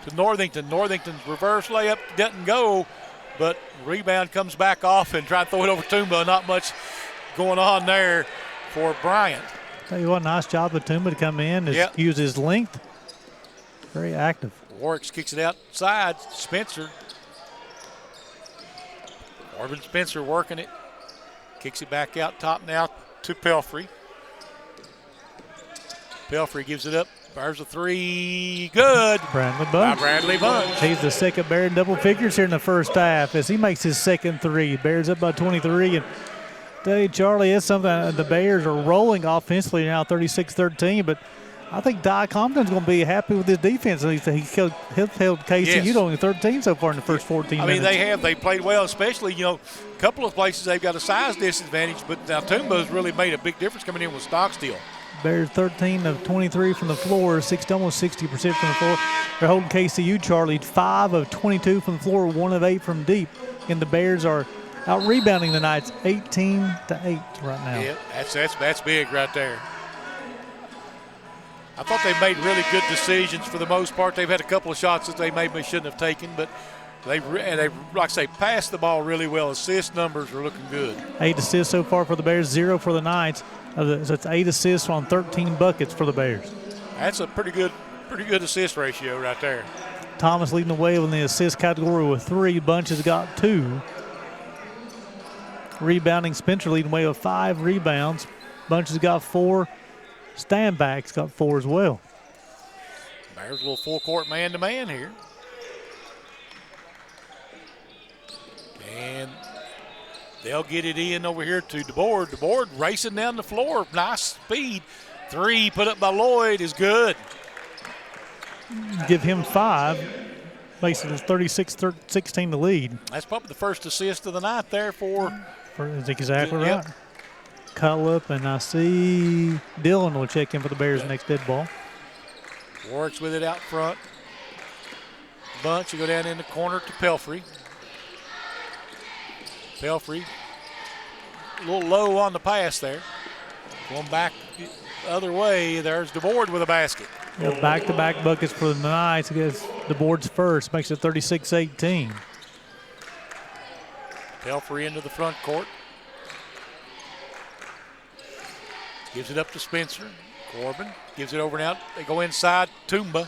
to Northington. Northington's reverse layup doesn't go, but rebound comes back off and try to throw it over Toomba. Not much going on there for Bryant. Tell you what, nice job of Toomba to come in, use his length. Very active. Warwicks kicks it outside. Spencer. Corbin Spencer working it. Kicks it back out top now to Pelfrey. Pelfrey gives it up. Fires a 3. Good. Bradley Bunch. He's the second Bear in double figures here in the first half as he makes his second 3. Bears up by 23. And tell you, Charlie, it's something the Bears are rolling offensively now, 36-13. But I think Di Compton's going to be happy with his defense. He's held KCU to only 13 so far in the first 14 minutes. I mean, they have. They played well, especially, a couple of places they've got a size disadvantage, but now Toomba's really made a big difference coming in with Stockstill. Bears 13 of 23 from the floor, almost 60% from the floor. They're holding KCU, Charlie, 5 of 22 from the floor, 1 of 8 from deep. And the Bears are out rebounding the Knights 18-8 right now. Yeah, that's big right there. I thought they made really good decisions for the most part. They've had a couple of shots that they maybe shouldn't have taken, but they like I say, passed the ball really well. Assist numbers are looking good. 8 assists so far for the Bears, 0 for the Knights. So it's 8 assists on 13 buckets for the Bears. That's a pretty good assist ratio right there. Thomas leading the way in the assist category with 3. Bunch has got 2. Rebounding, Spencer leading the way with 5 rebounds. Bunch has got 4. Standback's got 4 as well. Bears a little full court man-to-man here. And they'll get it in over here to DeBoard. DeBoard racing down the floor. Nice speed. Three put up by Lloyd is good. Give him 5. Makes it 36-16 to lead. That's probably the first assist of the night there for. That's exactly Yep. right. Cullip, and I see Dillon will check in for the Bears next dead ball. Works with it out front. Bunch, you go down in the corner to Pelfrey. Pelfrey, a little low on the pass there. Going back the other way, there's DeBoard with a basket. Yeah, back-to-back buckets for the Knights against the board's first. Makes it 36-18. Pelfrey into the front court. Gives it up to Spencer. Corbin gives it over now. They go inside. Toomba.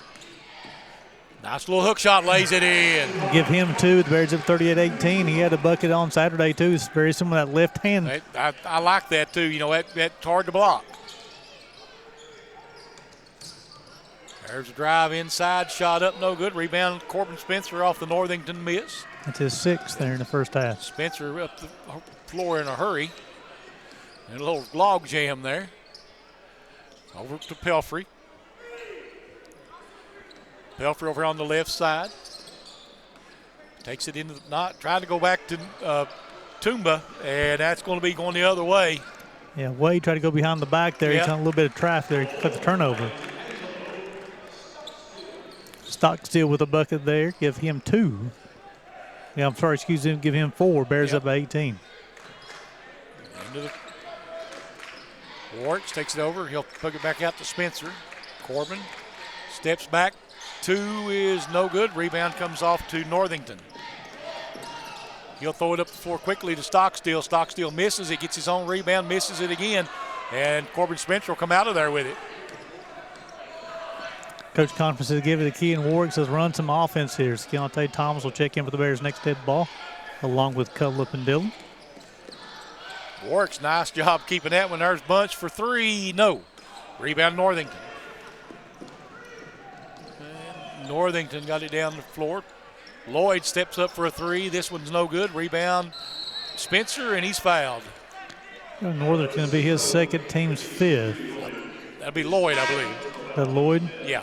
Nice little hook shot, lays it in. Give him 2. The Bears up 38-18. He had a bucket on Saturday, too. It's very similar to that left hand. I like that, too. You know, that's hard to block. There's a drive inside. Shot up, no good. Rebound, Corbin Spencer off the Northington miss. That's his 6th there in the first half. Spencer up the floor in a hurry. And a little log jam there. Over to Pelfrey. Pelfrey over on the left side. Takes it into the knot. Trying to go back to Toomba, and that's going to be going the other way. Yeah, Wade tried to go behind the back there. Yeah. He's on a little bit of traffic there. He cut the turnover. Stockstill with a bucket there. Give him 2. Yeah, I'm sorry, excuse him. Give him 4. Bears up by 18. Into the Warts takes it over. He'll put it back out to Spencer. Corbin steps back. 2 is no good. Rebound comes off to Northington. He'll throw it up the floor quickly to Stockstill. Stockstill misses it, gets his own rebound, misses it again, and Corbin Spencer will come out of there with it. Coach Conference says give it a key, and Warwick says run some offense here. Keontae Thomas will check in for the Bears next dead ball, along with Cullip and Dillon. Warwick's nice job keeping that one. There's Bunch for 3. No. Rebound Northington. And Northington got it down the floor. Lloyd steps up for a 3. This one's no good. Rebound Spencer, and he's fouled. Northern's going to be his second, team's 5th. That'll be Lloyd, I believe. That Lloyd? Yeah.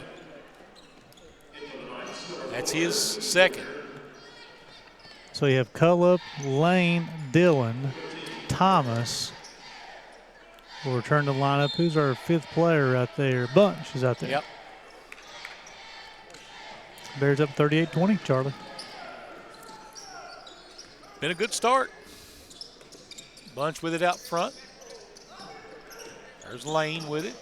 That's his second. So you have Cullip, Lane, Dillon, Thomas will return to the lineup. Who's our 5th player right there? Bunch is out there. Yep. Bears up 38-20, Charlie. Been a good start. Bunch with it out front. There's Lane with it.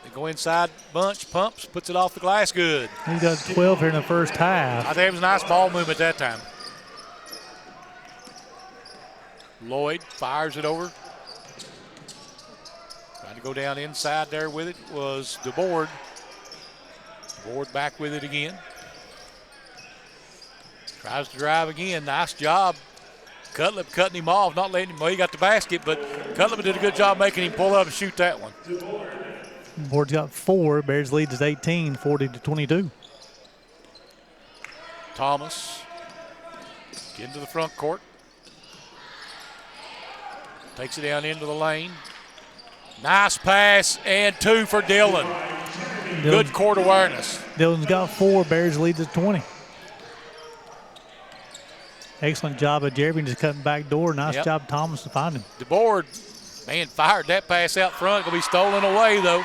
They go inside. Bunch pumps, puts it off the glass. Good. He got 12 here in the first half. I think it was a nice ball movement that time. Lloyd fires it over. Trying to go down inside there with it was DeBoard. DeBoard back with it again. Tries to drive again. Nice job. Cutlip cutting him off, not letting him. Well, he got the basket, but Cutlip did a good job making him pull up and shoot that one. Board's got 4. Bears lead is 18, 40-22. Thomas getting to the front court. Takes it down into the lane. Nice pass, and 2 for Dillon. Good court awareness. Dillon's got 4. Bears lead is 20. Excellent job of Jeremy just cutting back door. Nice job, Thomas, to find him. DeBoard, man, fired that pass out front. Going to be stolen away, though.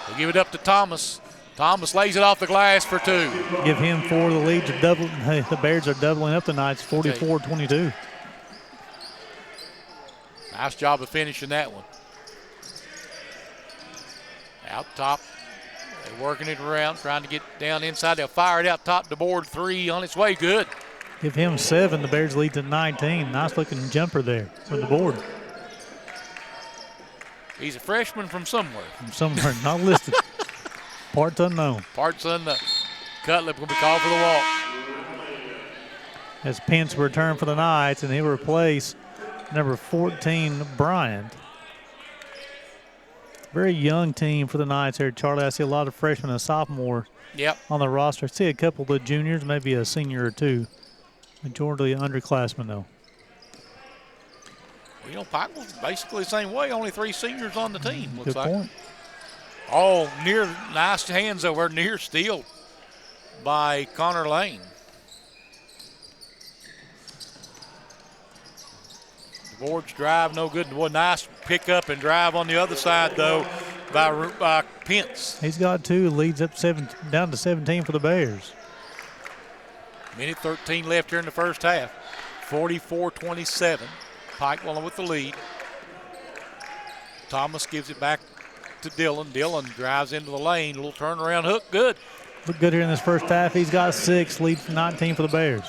They give it up to Thomas. Thomas lays it off the glass for 2. Give him 4. The leads are double. Hey, the Bears are doubling up tonight. It's 44-22. Nice job of finishing that one. Out top. They're working it around, trying to get down inside. They'll fire it out top. DeBoard 3 on its way. Good. Give him 7. The Bears lead to 19. Nice looking jumper there from the board. He's a freshman from somewhere. From somewhere not listed. Parts unknown. Parts unknown. Cutlip will be called for the walk. As Pence will return for the Knights, and he'll replace number 14, Bryant. Very young team for the Knights here, Charlie. I see a lot of freshmen and sophomores on the roster. I see a couple of the juniors, maybe a senior or 2. Majority underclassmen, though. Well, you know, Pikeville's basically the same way. Only 3 seniors on the team, looks Good like. point. Oh, nice hands over, near steal by Connor Lane. DeBoard's drive no good. Boy, nice pick up and drive on the other side though by Pence. He's got 2, leads up down to 17 for the Bears. Minute 13 left here in the first half. 44-27. Pikewell with the lead. Thomas gives it back to Dillon. Dillon drives into the lane. Little turnaround hook. Good. Look good here in this first half. He's got 6, lead 19 for the Bears.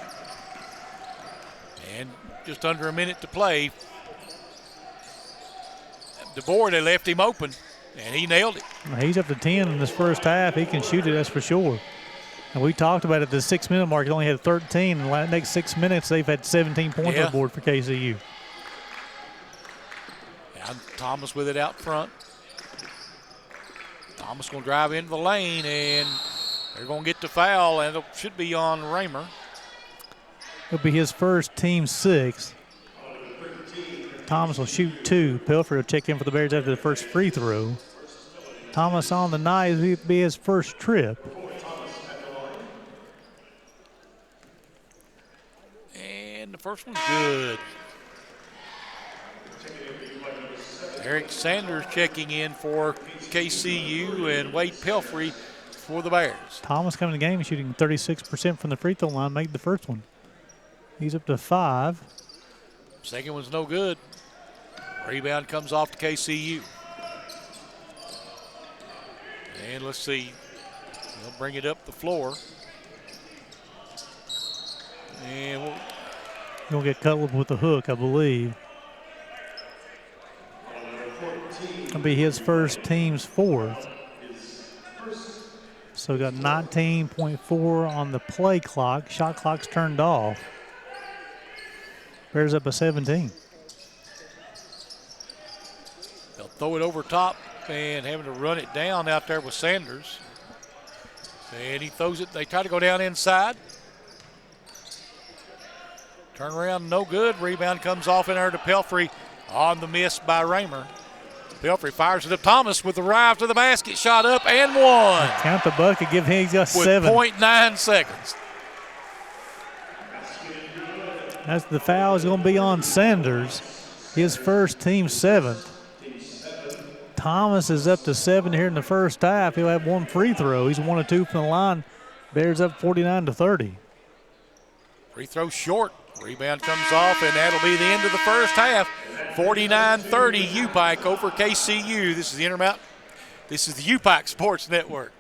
And just under a minute to play. DeBoer, they left him open, and he nailed it. He's up to 10 in this first half. He can shoot it, that's for sure. And we talked about it at the 6-minute mark. He only had 13. In the next 6 minutes, they've had 17 points on the board for KCU. And Thomas with it out front. Thomas going to drive into the lane, and they're going to get the foul, and it should be on Raymer. It'll be his first, team 6. Thomas will shoot 2. Pelfrey will check in for the Bears after the first free throw. Thomas on the night, it'll be his first trip. And the first one's good. Eric Sanders checking in for KCU and Wade Pelfrey for the Bears. Thomas coming to the game shooting 36% from the free throw line, made the first one. He's up to 5. Second one's no good. Rebound comes off to KCU. And let's see. They'll bring it up the floor. And we'll He'll get Cutler with the hook, I believe. It'll be his first, team's 4th. So we got 19.4 on the play clock. Shot clock's turned off. Bears up a 17. they'll throw it over top and having to run it down out there with Sanders. And he throws it. They try to go down inside. Turn around, no good. Rebound comes off in there to Pelfrey on the miss by Raymer. Pelfrey fires it up. Thomas with the drive to the basket, shot up and one. Count the bucket, give him, he's got with 7. 0.9 seconds. That's the foul is going to be on Sanders. His first, team 7th. Thomas is up to 7 here in the first half. He'll have 1 free throw. He's 1 of 2 from the line. Bears up 49-30. Free throw short. Rebound comes off, and that'll be the end of the first half. 49-30, U-Pike over KCU. This is the Intermountain. This is the U-Pike Sports Network.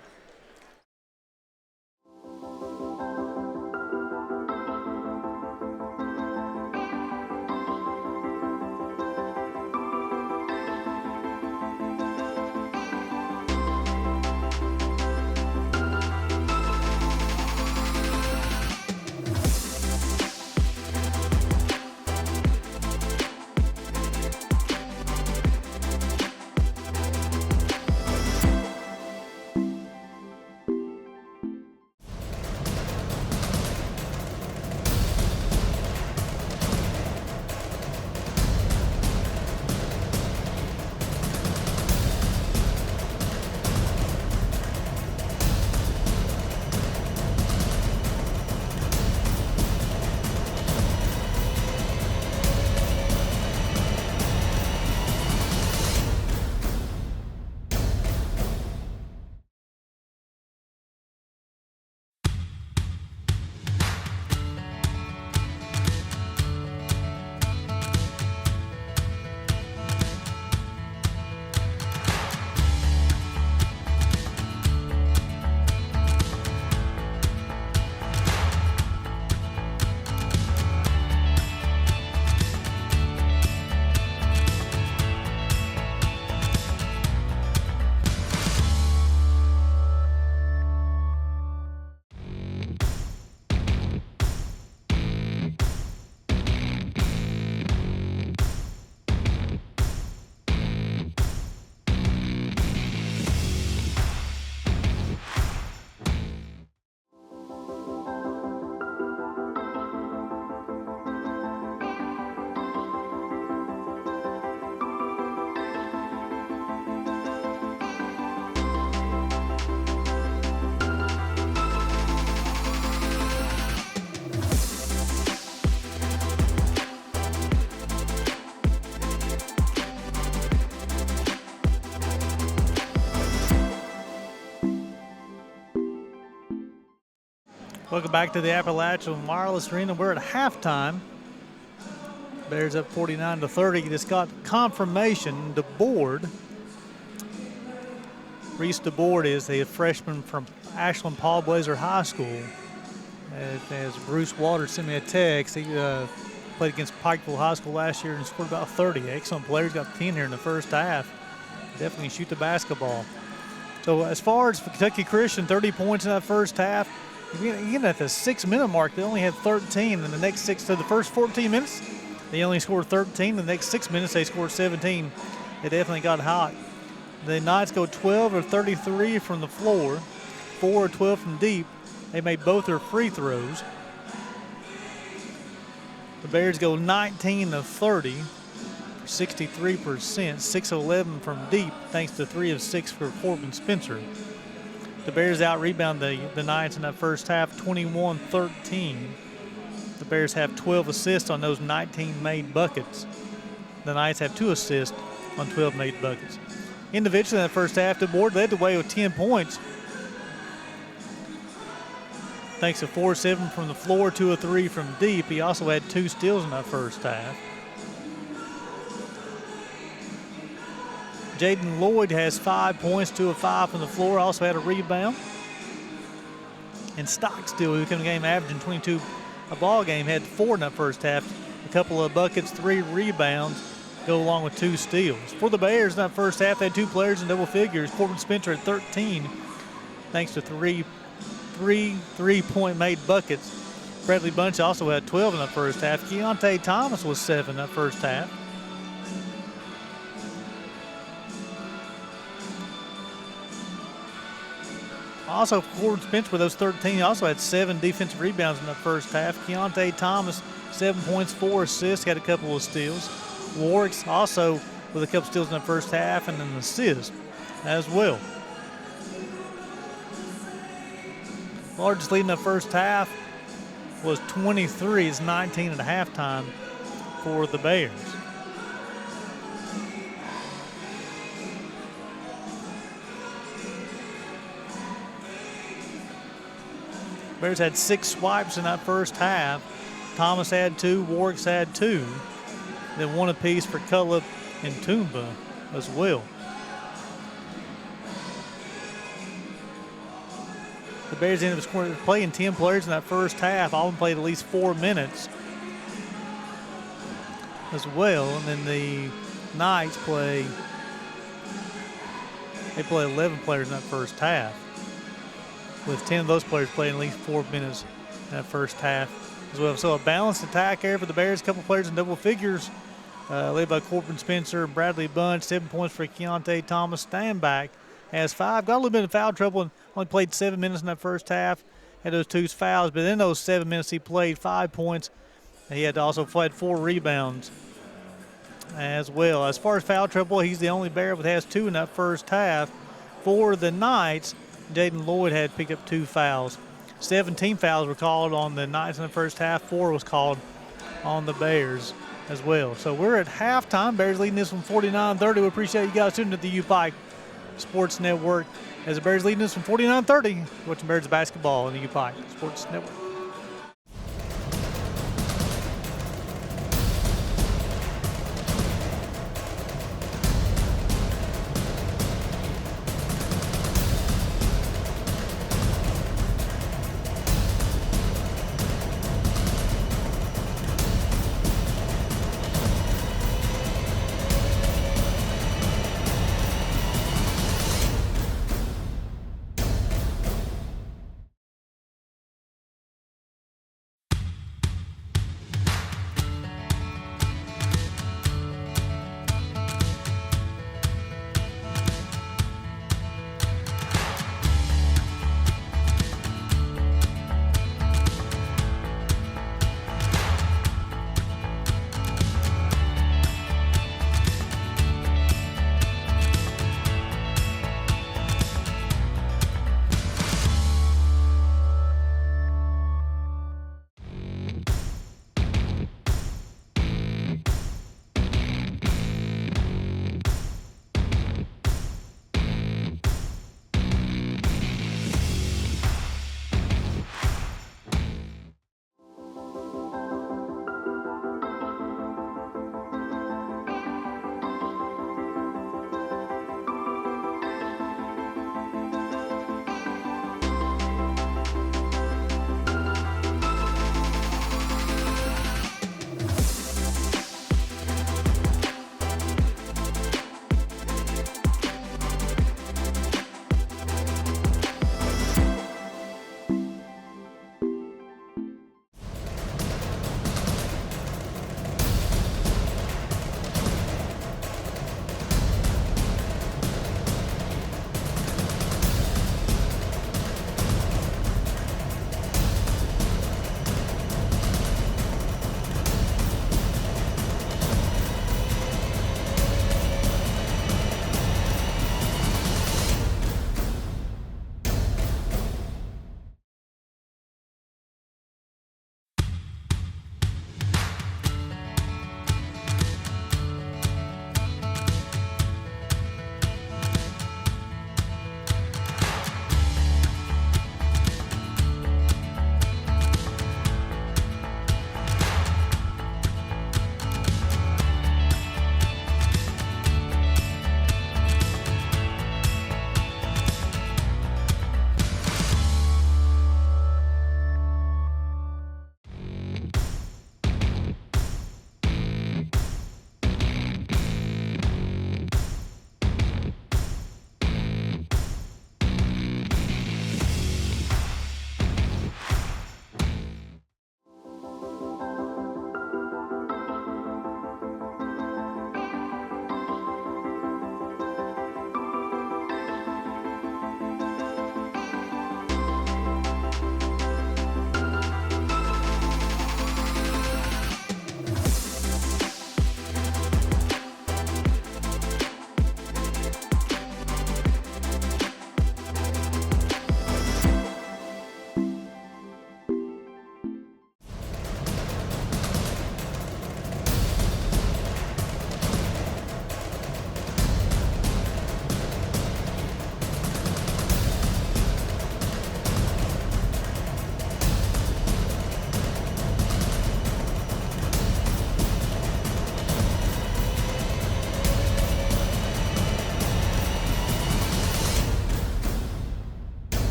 Welcome back to the Appalachian Wireless Arena. We're at halftime. Bears up 49-30. Just got confirmation. DeBoard, Reese DeBoard, is a freshman from Ashland Paul Blazer High School. As Bruce Waters sent me a text, he played against Pikeville High School last year and scored about 30. Excellent players, got 10 here in the first half. Definitely shoot the basketball. So as far as Kentucky Christian, 30 points in that first half. Even at the 6-minute mark, they only had 13. In the next the first 14 minutes, they only scored 13. The next 6 minutes, they scored 17. It definitely got hot. The Knights go 12 or 33 from the floor, 4 or 12 from deep. They made both their free throws. The Bears go 19 of 30, 63%, 6 of 11 from deep, thanks to 3 of 6 for Corbin Spencer. The Bears out-rebound the Knights in that first half, 21-13. The Bears have 12 assists on those 19 made buckets. The Knights have 2 assists on 12 made buckets. Individually in that first half, DeBoard led the way with 10 points. Thanks to 4-7 from the floor, 2 of 3 from deep. He also had 2 steals in that first half. Jaden Lloyd has 5 points, 2 of 5 from the floor. Also had a rebound. And Stockstill, who came in the game averaging 22 a ball game, had 4 in that first half. A couple of buckets, 3 rebounds, go along with 2 steals. For the Bears in that first half, they had 2 players in double figures. Corbin Spencer at 13, thanks to 3 3-point made buckets. Bradley Bunch also had 12 in that first half. Keontae Thomas was 7 in that first half. Also, Corbin Spencer with those 13, he also had 7 defensive rebounds in the first half. Keontae Thomas, 7 points, 4 assists, had a couple of steals. Warwick's also with a couple steals in the first half and an assist as well. Largest lead in the first half was 23. It's 19 at halftime for the Bears. Bears had 6 swipes in that first half. Thomas had 2, Warwick's had 2. Then 1 apiece for Cullip and Toomba as well. The Bears ended up playing 10 players in that first half. All of them played at least 4 minutes as well. And then the Knights play 11 players in that first half, with 10 of those players playing at least 4 minutes in that first half as well. So a balanced attack here for the Bears. A couple players in double figures, led by Corbin Spencer and Bradley Bunch. 7 points for Keontae Thomas. Standback has 5. Got a little bit of foul trouble and only played 7 minutes in that first half. Had those 2 fouls, but in those 7 minutes he played 5 points. He had also played 4 rebounds as well. As far as foul trouble, he's the only Bear that has 2 in that first half. For the Knights, Jaden Lloyd had picked up 2 fouls. 17 fouls were called on the Knights in the first half. 4 was called on the Bears as well. So we're at halftime. Bears leading this one 49-30. We appreciate you guys tuning to the U-Pike Sports Network as the Bears leading this from 49-30. Watching Bears basketball on the U-Pike Sports Network.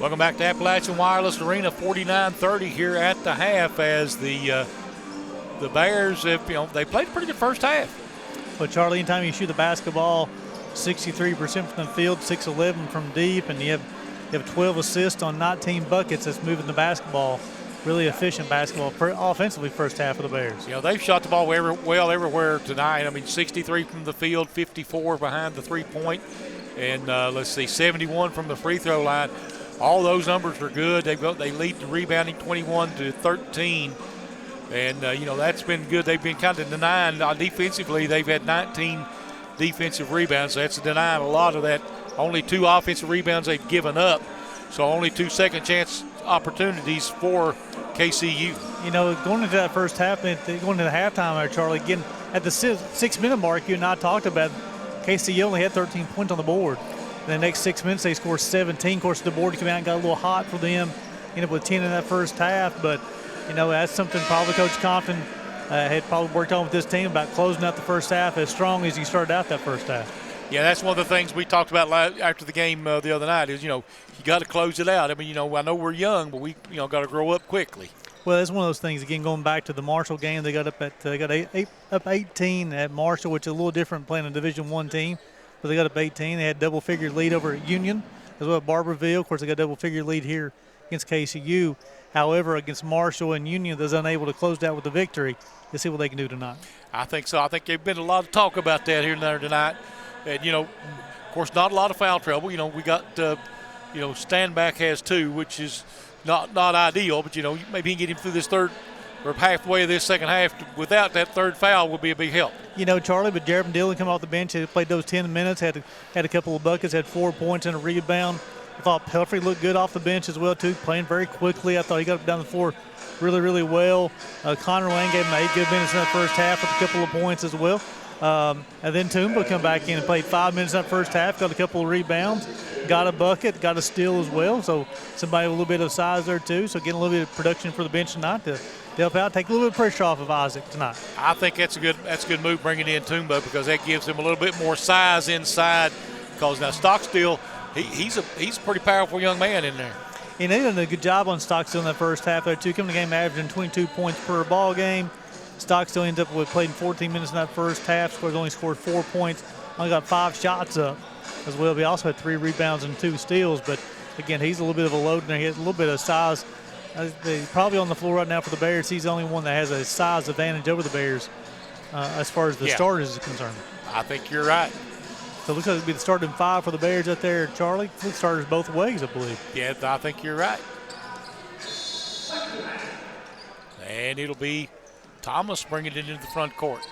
Welcome back to Appalachian Wireless Arena, 49-30 here at the half as the Bears, they played a pretty good first half. Well, Charlie, anytime you shoot the basketball, 63% from the field, 6-11 from deep, and you have 12 assists on 19 buckets, that's moving the basketball. Really efficient basketball offensively first half of the Bears. They've shot the ball well everywhere tonight. I mean, 63 from the field, 54 behind the three-point, and 71 from the free throw line. All those numbers are good. They lead the rebounding 21-13, and that's been good. They've been kind of denying defensively. They've had 19 defensive rebounds. So that's denying a lot of that. Only 2 offensive rebounds they've given up. So only 2 second chance opportunities for KCU. Going into that first half, going into the halftime there, Charlie, again, at the 6-minute mark, you and I talked about KCU only had 13 points on the board. In the next 6 minutes, they scored 17. Of course, the board came out and got a little hot for them. Ended up with 10 in that first half, but, that's something probably Coach Compton had probably worked on with this team about closing out the first half as strong as he started out that first half. Yeah, that's one of the things we talked about after the game the other night is, you got to close it out. I mean, I know we're young, but we, got to grow up quickly. Well, that's one of those things. Again, going back to the Marshall game, they got up 18 at Marshall, which is a little different playing a Division I team. But they got up 18. They had double-figure lead over at Union as well as Barberville. Of course, they got double-figure lead here against KCU. However, against Marshall and Union, they're unable to close that with a victory. Let's see what they can do tonight. I think so. I think there's been a lot of talk about that here and there tonight. And, of course, not a lot of foul trouble. We got, Standback has 2, which is not ideal. But, maybe he can get him through this third or halfway of this second half without that third foul would be a big help. Charlie, but Jared Dillon come off the bench. He played those 10 minutes, had a couple of buckets, had 4 points and a rebound. I thought Pelfrey looked good off the bench as well, too, playing very quickly. I thought he got up down the floor really, really well. Connor Wayne gave him 8 good minutes in that first half with a couple of points as well. And then Toomba come back in and played 5 minutes in that first half, got a couple of rebounds, got a bucket, got a steal as well. So somebody with a little bit of size there, too. So getting a little bit of production for the bench tonight to help out, take a little bit of pressure off of Isaac tonight. I think that's a good move bringing in Toomba because that gives him a little bit more size inside. Because now Stockstill, he's a pretty powerful young man in there. He did a good job on Stockstill in that first half there, too. Coming to the game averaging 22 points per ball game. Stockstill ends up with playing 14 minutes in that first half. Only scored 4 points. Only got 5 shots up as well. He also had 3 rebounds and 2 steals. But, again, he's a little bit of a load in there. He has a little bit of size. Probably on the floor right now for the Bears. He's the only one that has a size advantage over the Bears as far as the starters is concerned. I think you're right. So it looks like it'll be the starting 5 for the Bears out there, Charlie. The starters both ways, I believe. Yeah, I think you're right. And it'll be Thomas bringing it into the front court.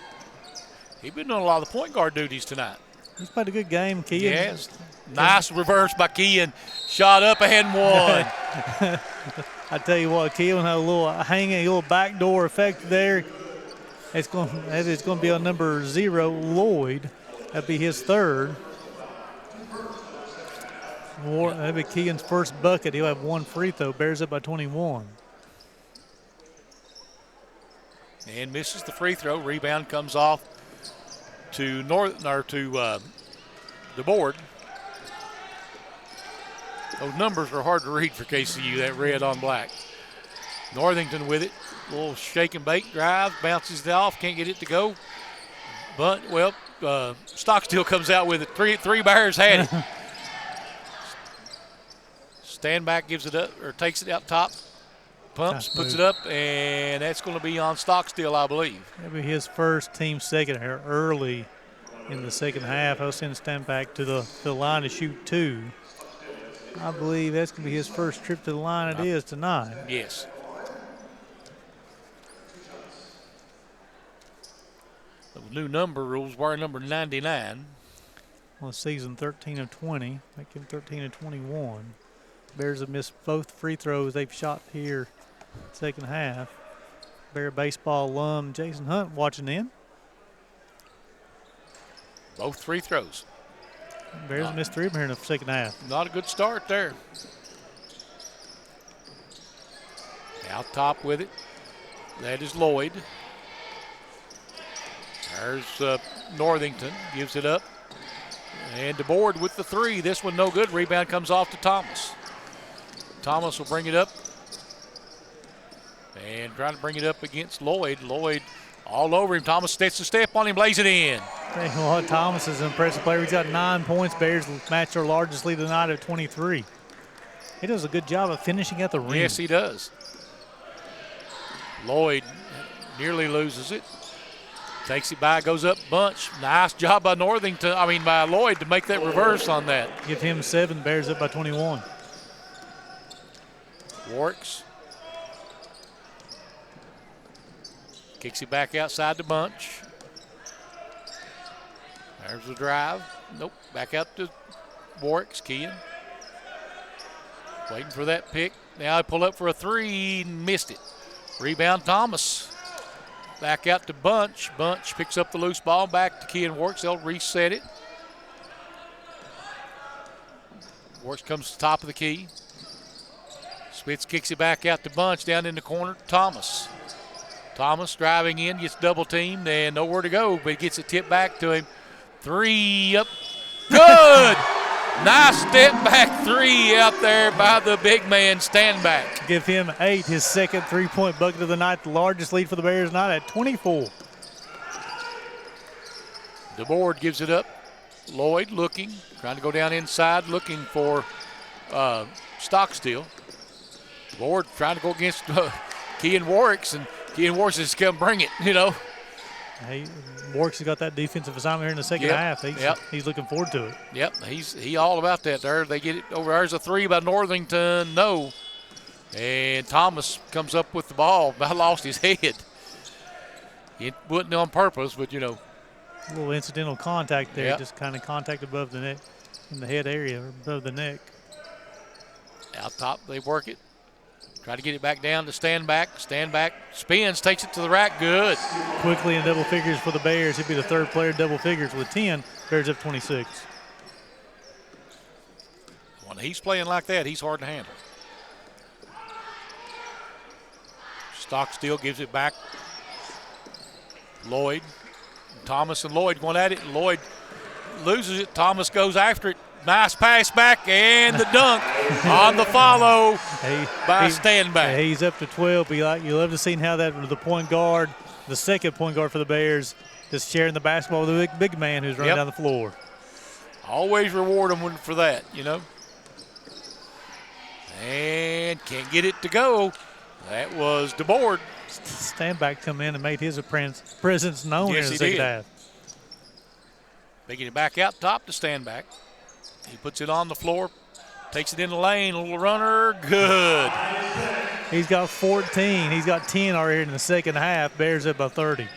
He's been doing a lot of the point guard duties tonight. He's played a good game, Kean. Yes. Nice reverse by Kean. Shot up and one. I tell you what, Keelan had a little hanging, a little backdoor effect there. It's going to be on number 0, Lloyd. That'd be his 3rd. That'd be Keegan's first bucket. He'll have 1 free throw. Bears up by 21. And misses the free throw. Rebound comes off to the board. Those numbers are hard to read for KCU, that red on black. Northington with it. A little shake and bake drive. Bounces it off. Can't get it to go. But, Stockstill comes out with it. Three Bears had it. Standback gives it up, or takes it out top. Pumps, puts it up, and that's going to be on Stockstill, I believe. That'll be his first team second here early in the second half. He'll send Standback to the line to shoot 2. I believe that's going to be his first trip to the line. It is tonight. Yes. The new number rules, wire number 99. Well, season 13 of 20, make him 13 of 21. Bears have missed both free throws they've shot here second half. Bear baseball alum Jason Hunt watching in. Both free throws. Bears have missed 3 of them here in the second half. Not a good start there. Out top with it. That is Lloyd. There's Northington. Gives it up. And DeBoard with the 3. This one no good. Rebound comes off to Thomas. Thomas will bring it up. And trying to bring it up against Lloyd. Lloyd all over him. Thomas takes a step on him, lays it in. Hey, well, Thomas is an impressive player. He's got 9 points. Bears match their largest lead of the night at 23. He does a good job of finishing at the rim. Yes, he does. Lloyd nearly loses it. Takes it by, goes up bunch. Nice job by by Lloyd to make that reverse on that. Give him 7. Bears up by 21. Works. Kicks it back outside the bunch. There's the drive. Nope. Back out to Works. Keehan. Waiting for that pick. Now they pull up for a 3. Missed it. Rebound Thomas. Back out to Bunch. Bunch picks up the loose ball. Back to Keehan Works. They'll reset it. Works comes to the top of the key. Spitz kicks it back out to Bunch. Down in the corner. Thomas. Thomas driving in, gets double teamed and nowhere to go, but he gets it tipped back to him. 3 up. Good! Nice step back 3 out there by the big man, stand back. Give him 8, his second 3-point bucket of the night, the largest lead for the Bears tonight at 24. DeBoard gives it up. Lloyd looking, trying to go down inside, looking for Stockstill. DeBoard trying to go against Keehan Works, and Keehan Works has come bring it, Hey, Works has got that defensive assignment here in the second half. He's looking forward to it. Yep, he all about that there. They get it over. There's a 3 by Northington, no. And Thomas comes up with the ball. I lost his head. It wasn't on purpose, but, A little incidental contact there, Yep. just kind of contact above the neck, in the head area, or above the neck. Out top, they work it. Try to get it back down to stand back, spins, takes it to the rack, good. Quickly in double figures for the Bears. He'd be the third player in double figures with 10. Bears up 26. When he's playing like that, he's hard to handle. Stockstill gives it back. Lloyd, Thomas and Lloyd going at it. Lloyd loses it. Thomas goes after it. Nice pass back and the dunk on the follow by Standback. He's up to 12. You love to see how that the point guard, the second point guard for the Bears, just sharing the basketball with the big man who's running down the floor. Always reward them for that, And can't get it to go. That was DeBoard. Standback come in and made his presence known in the second half. Making it back out top to Standback. He puts it on the floor, takes it in the lane, a little runner, good. He's got 14. He's got 10 already in the second half. Bears up by 30.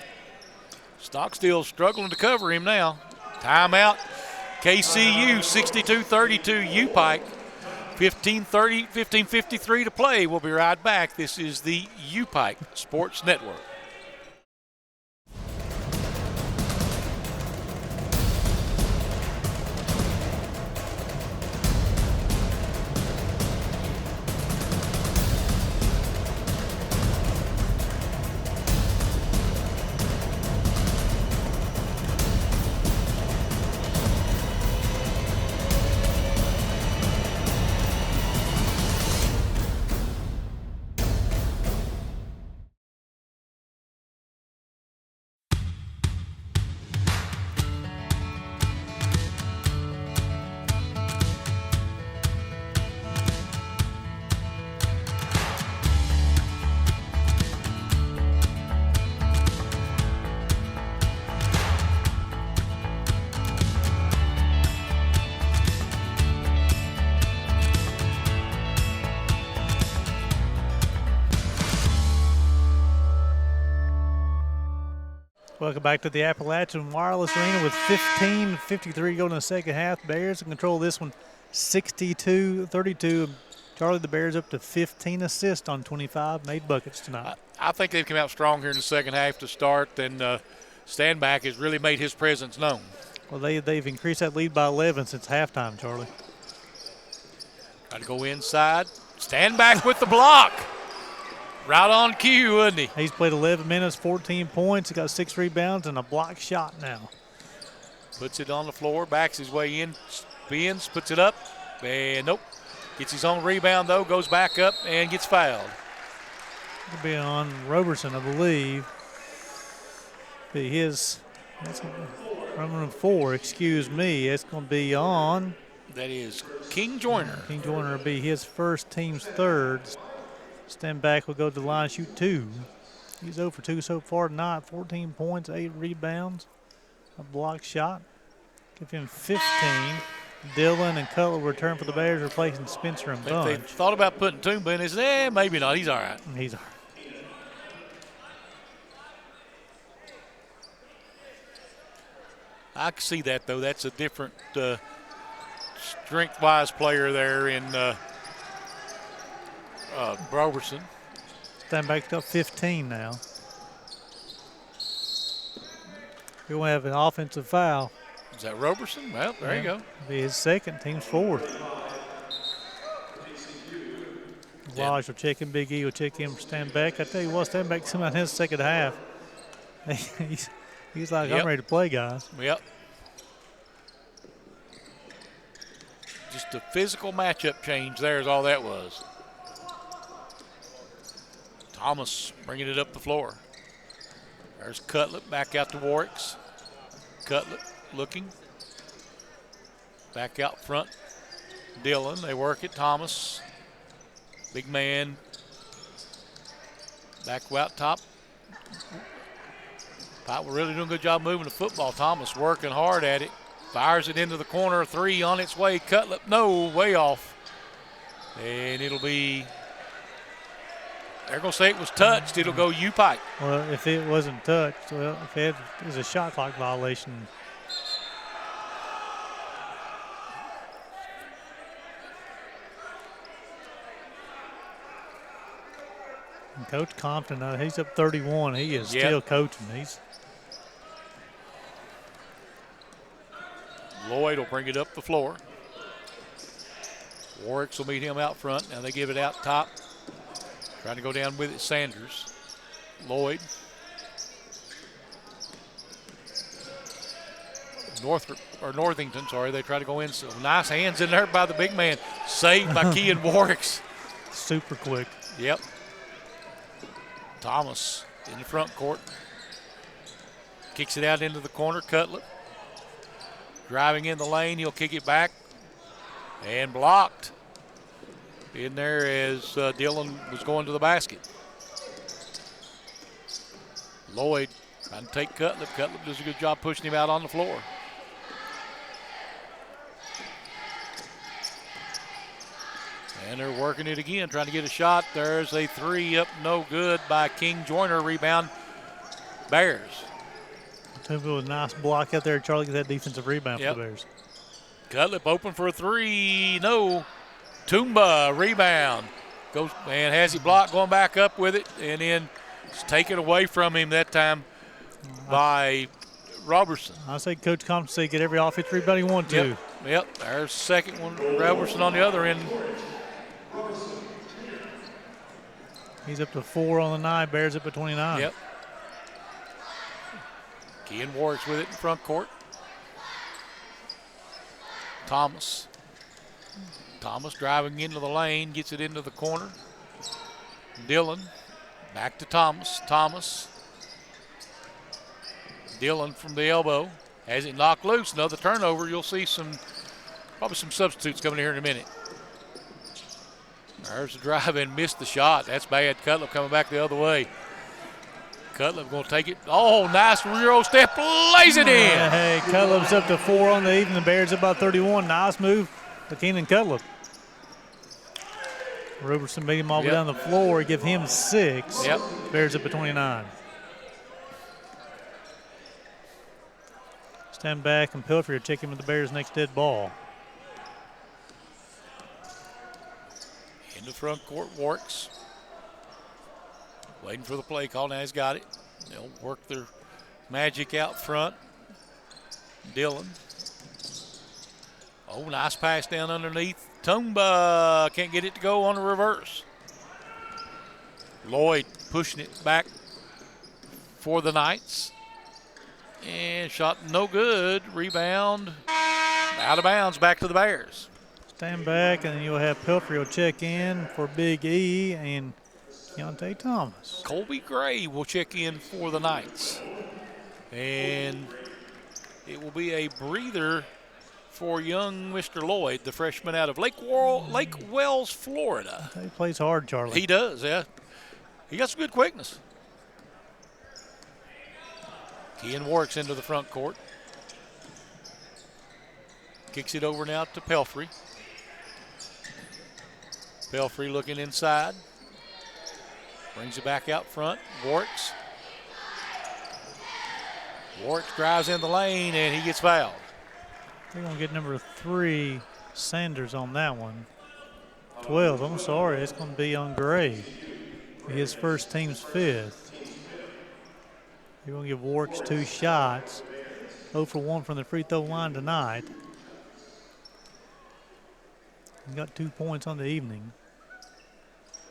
Stockstill struggling to cover him now. Timeout. KCU 62-32 U-Pike. 15:53 to play. We'll be right back. This is the U-Pike Sports Network. Welcome back to the Appalachian Wireless Arena with 15:53 going in the second half. Bears in control of this one, 62-32. Charlie, the Bears up to 15 assists on 25 made buckets tonight. I think they've come out strong here in the second half to start, and Standback has really made his presence known. Well, they've increased that lead by 11 since halftime, Charlie. Try to go inside. Standback with the block. Right on cue, wasn't he? He's played 11 minutes, 14 points. He got 6 rebounds and a block shot now. Puts it on the floor, backs his way in, spins, puts it up, and nope. Gets his own rebound, though, goes back up and gets fouled. It'll be on Roberson, I believe. Be his, that's number 4, excuse me. It's going to be on. That is King Joyner. King Joyner will be his first, team's third. Stand back will go to the line, shoot 2. He's 0 for 2 so far tonight. 14 points, 8 rebounds, a block shot. Give him 15. Dillon and Cutler return for the Bears, replacing Spencer and Bunch. They thought about putting Toomba in. They said, maybe not. He's all right. He's all right. I can see that, though. That's a different strength-wise player there in Roberson. Stand back up 15 now. We're going to have an offensive foul. Is that Roberson? Well, there you go. Be his second, team's 4th. Lodge will check in, Big E will check in for stand back. I tell you what, stand back somehow in his second half. He's like, I'm ready to play, guys. Yep. Just a physical matchup change there is all that was. Thomas bringing it up the floor. There's Cutlip back out to Warwicks. Cutlip looking. Back out front. Dillon, they work it. Thomas. Big man. Back out top. We're really doing a good job moving the football. Thomas working hard at it. Fires it into the corner. 3 on its way. Cutlip, no, way off. And it'll be, they're going to say it was touched. It'll go U-Pike. Well, if it wasn't touched, well, if it was a shot clock violation. And Coach Compton, he's up 31. He is still coaching. Lloyd will bring it up the floor. Warwicks will meet him out front. Now they give it out top. Trying to go down with it, Sanders. Lloyd. Northington, sorry. They try to go in. So nice hands in there by the big man. Saved by Kean Warwicks. Super quick. Yep. Thomas in the front court. Kicks it out into the corner. Cutlip. Driving in the lane, he'll kick it back. And blocked. In there as Dillon was going to the basket. Lloyd trying to take Cutlip. Cutlip does a good job pushing him out on the floor. And they're working it again, trying to get a shot. There's a 3 up, no good by King Joyner. Rebound, Bears. Toomba with a nice block out there. Charlie gets that defensive rebound for the Bears. Cutlip open for a 3. No. Toomba, rebound. Goes and has it blocked, going back up with it, and then it's taken away from him that time by Roberson. I say Coach Compton say get every offensive rebound he wants to. Yep, there's the second one. Roberson on the other end. He's up to 4 on the night. Bears up at 29. Yep. Kean Warwicks with it in front court. Thomas driving into the lane, gets it into the corner. Dillon back to Thomas. Dillon from the elbow has it knocked loose. Another turnover. You'll see probably some substitutes coming here in a minute. There's the drive and missed the shot. That's bad. Cutlip coming back the other way. Cutlip going to take it. Oh, nice Euro step. Lays it in. Hey, Cutlip's up to 4 on the evening. The Bears up by 31. Nice move by Keenan Cutlip. Roberson beat him all the way down the floor. Give him 6. Yep. Bears up at 29. Stand back and Pilfrey check him with the Bears' next dead ball. In the front court, Warwicks. Waiting for the play call. Now he's got it. They'll work their magic out front. Dillon. Oh, nice pass down underneath. Toomba can't get it to go on the reverse. Lloyd pushing it back for the Knights. And shot no good. Rebound. Out of bounds, back to the Bears. stand back, and then you'll have Pelfrey will check in for Big E and Keontae Thomas. Colby Gray will check in for the Knights. And it will be a breather for young Mr. Lloyd, the freshman out of Lake Wells, Florida. He plays hard, Charlie. He does, yeah. He got some good quickness. Kean works into the front court. Kicks it over now to Pelfrey. Pelfrey looking inside. Brings it back out front. Warks. Warks drives in the lane, and he gets fouled. They're going to get number 3, Sanders, on that one. 12, I'm sorry, it's going to be on Gray. His first team's 5th. You're going to give Warks 2 shots. 0 for 1 from the free throw line tonight. He got 2 points on the evening.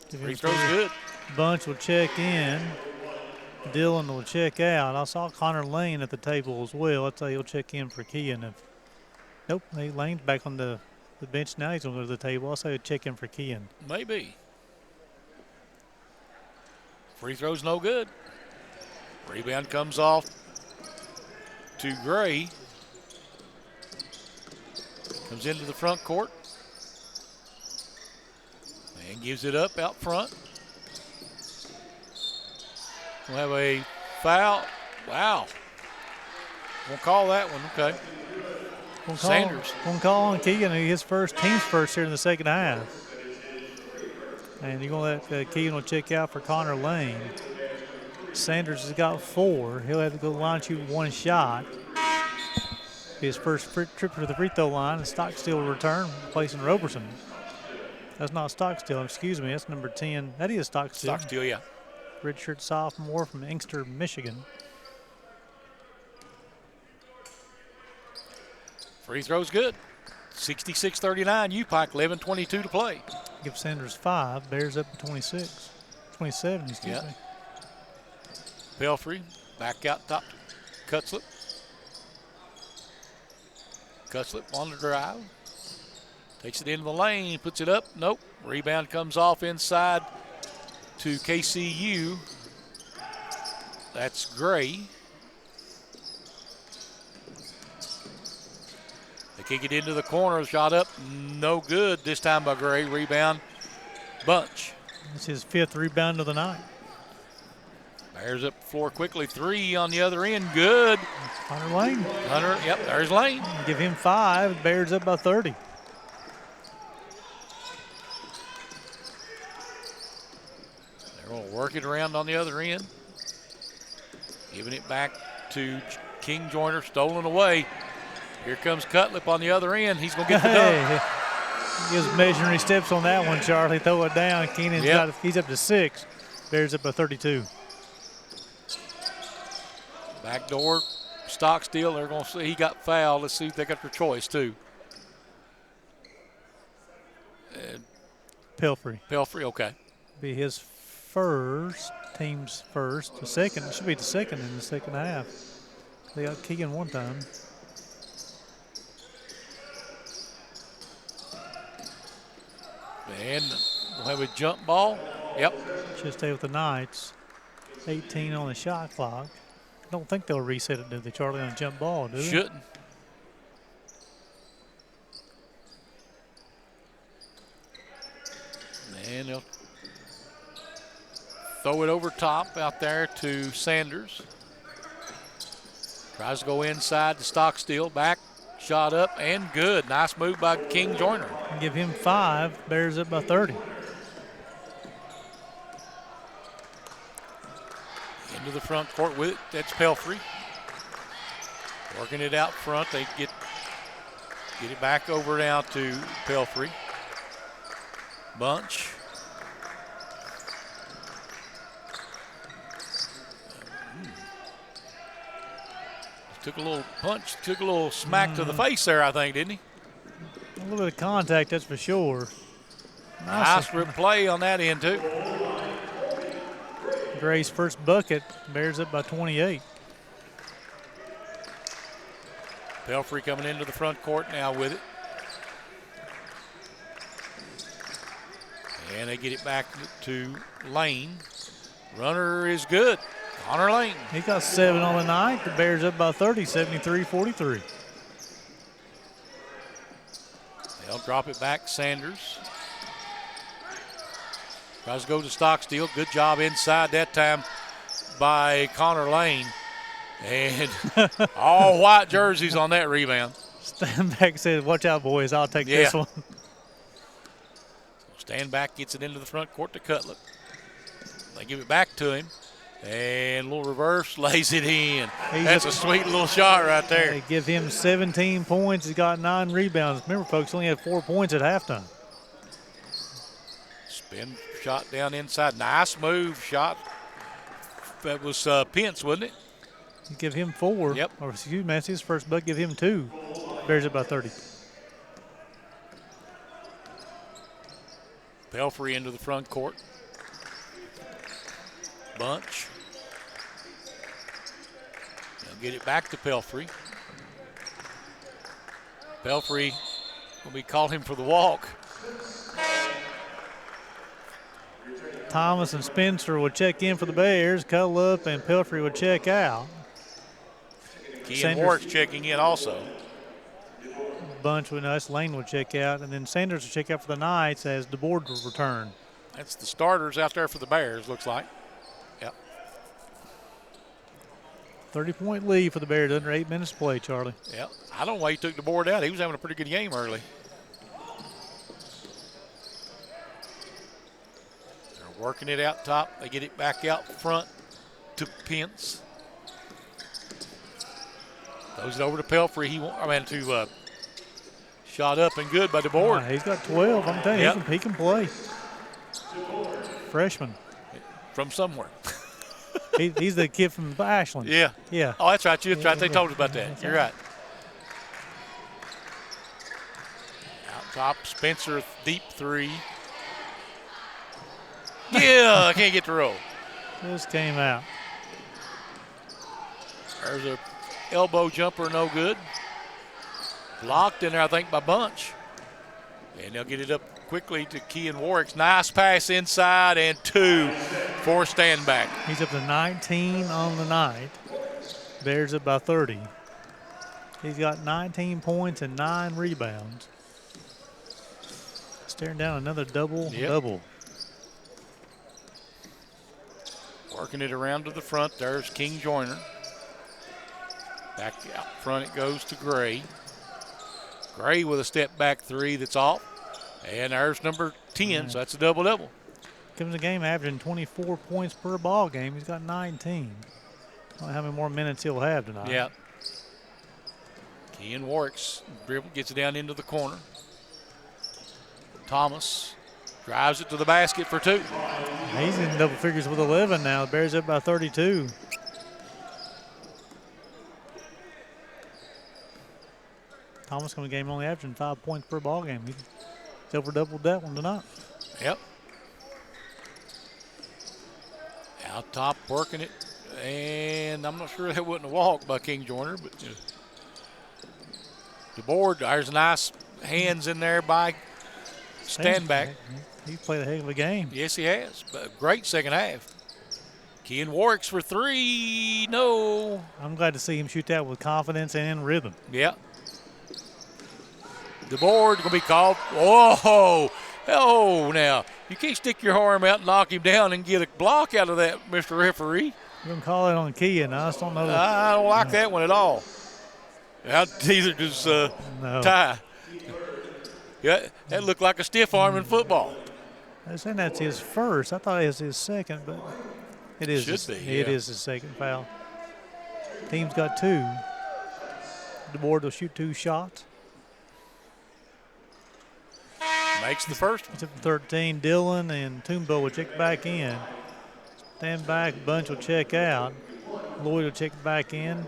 Free throw's good. Bunch will check in. Dillon will check out. I saw Connor Lane at the table as well. I'd say he'll check in for Kean. Nope, Lane's back on the bench now. He's going to go to the table. I'll say he'll check in for Kean. Maybe. Free throw's no good. Rebound comes off to Gray. Comes into the front court. And gives it up out front. We'll have a foul. Wow. Won't call that one. Okay. Sanders. One call on Keegan, his team's first here in the second half. And you're going to let Keegan will check out for Connor Lane. Sanders has got 4. He'll have to go line shoot 1 shot. His first trip to the free throw line, and Stockstill will return, replacing Roberson. That's not Stockstill, excuse me. That's number 10. That is Stockstill. Stockstill, yeah. Redshirt sophomore from Inkster, Michigan. Free throw's good. 66-39, UPike, 11:22 to play. Give Sanders 5, Bears up to 27, excuse me. Pelfrey, back out top to Cutslip. Cutslip on the drive. Takes it into the lane, puts it up. Nope. Rebound comes off inside to KCU. That's Gray. They kick it into the corner, shot up, no good this time by Gray. Rebound, Bunch. It's his 5th rebound of the night. Bears up the floor quickly. 3 on the other end, good. Hunter Lane. Hunter, yep, there's Lane. Give him 5, Bears up by 30. They're going to work it around on the other end. Giving it back to King Joyner, stolen away. Here comes Cutlip on the other end. He's going to get the dunk. He was measuring steps on that one, Charlie. Throw it down. Keenan's he's up to 6. Bears up by 32. Backdoor, Stockstill. They're going to see he got fouled. Let's see if they got their choice, too. Pelfrey. Pelfrey, okay. Be his first, team's first. The second, it should be the second in the second half. They got Keegan one time. And we'll have a jump ball. Yep. Should stay with the Knights. 18 on the shot clock. I don't think they'll reset it, do they, Charlie, on a jump ball, do they? Shouldn't. And they'll throw it over top out there to Sanders. Tries to go inside to Stockstill. Back, shot up, and good. Nice move by King Joyner. Give him 5. Bears up by 30. Into the front court with it. That's Pelfrey. Working it out front. They get it back over now to Pelfrey. Bunch. Took a little punch, took a little smack to the face there, I think, didn't he? A little bit of contact, that's for sure. Nice play on that end, too. Gray's first bucket. Bears up by 28. Pelfrey coming into the front court now with it. And they get it back to Lane. Runner is good. Connor Lane. He got 7 on the night. The Bears up by 30, 73-43. They'll drop it back. Sanders tries to go to Stockstill. Good job inside that time by Connor Lane. And all white jerseys on that rebound. Stand back said, watch out, boys. I'll take this one. Stand back gets it into the front court to Cutler. They give it back to him. And a little reverse, lays it in. That's a sweet little shot right there. They give him 17 points. He's got 9 rebounds. Remember, folks, only had 4 points at halftime. Spin shot down inside. Nice move shot. That was Pence, wasn't it? You give him 4. Yep. Or excuse me, that's his first buck. Give him 2. Bears up by 30. Pelfrey into the front court. Bunch. They'll get it back to Pelfrey. Pelfrey, when we called him for the walk. Thomas and Spencer will check in for the Bears. Cuddle up, and Pelfrey will check out. Kean Warwick's checking in also. Bunch with us. Lane will check out, and then Sanders will check out for the Knights as DeBoard will return. That's the starters out there for the Bears, looks like. Yep. 30-point lead for the Bears under 8 minutes to play, Charlie. Yep. I don't know why he took DeBoard out. He was having a pretty good game early. They're working it out top. They get it back out front to Pence. Throws it over to Pelfrey. Shot up and good by DeBoard. He's got 12. I'm telling you, he can play. Freshman. From somewhere. He's the kid from Ashland. Yeah. Yeah. Oh, that's right. That's right. They told us about that. You're right. Out top, Spencer, deep 3. Yeah, I can't get the roll. Just came out. There's a elbow jumper, no good. Blocked in there, I think, by Bunch. And they'll get it up quickly to Kean Warwick's. Nice pass inside and 2 for stand back. He's up to 19 on the night. Bears up by 30. He's got 19 points and 9 rebounds. Staring down another double. Working it around to the front. There's King Joyner. Back out front it goes to Gray. Gray with a step back 3 that's off. And there's number 10, so that's a double-double. Comes the game averaging 24 points per ball game. He's got 19. I don't know how many more minutes he'll have tonight. Yeah. Kean Warwick's dribble gets it down into the corner. Thomas drives it to the basket for 2. He's in double figures with 11 now. The Bears up by 32. Thomas coming game only averaging 5 points per ball game. He's over doubled that one tonight. Yep. Out top working it, and I'm not sure that wasn't a walk by King Joyner, but DeBoard, there's nice hands in there by Standback. He's played a heck of a game. Yes, he has. But great second half. Kean Warwick's for 3. No. I'm glad to see him shoot that with confidence and in rhythm. Yeah. DeBoard going to be called. Whoa. Oh, now. You can't stick your arm out and knock him down and get a block out of that, Mr. Referee. You're going to call it on Kia, and I just don't know. I don't like that one at all. Either does Ty. Yeah, that looked like a stiff arm in football. They're saying that's his first. I thought it was his second, but it is. It is his second foul. Team's got 2. DeBoard will shoot 2 shots. Makes the first one. It's up to 13. Dillon and Toombo will check back in. Stand back. Bunch will check out. Lloyd will check back in.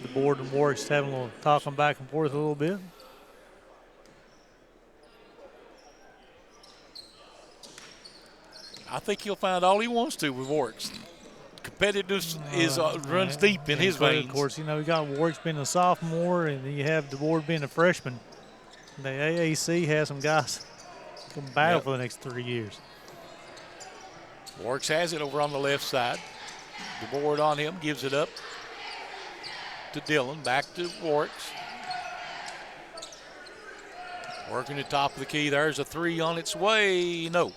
DeBoard and Warwick's having a little talking back and forth a little bit. I think he'll find all he wants to with Warwick's. competitiveness runs deep in his veins. Of course, you know, you got Warwick's being a sophomore, and you have DeWard being a freshman. The AAC has some guys who can battle for the next 3 years. Warwick's has it over on the left side. DeWard on him, gives it up to Dillon. Back to Warwick's. Working the top of the key. There's a three on its way. No.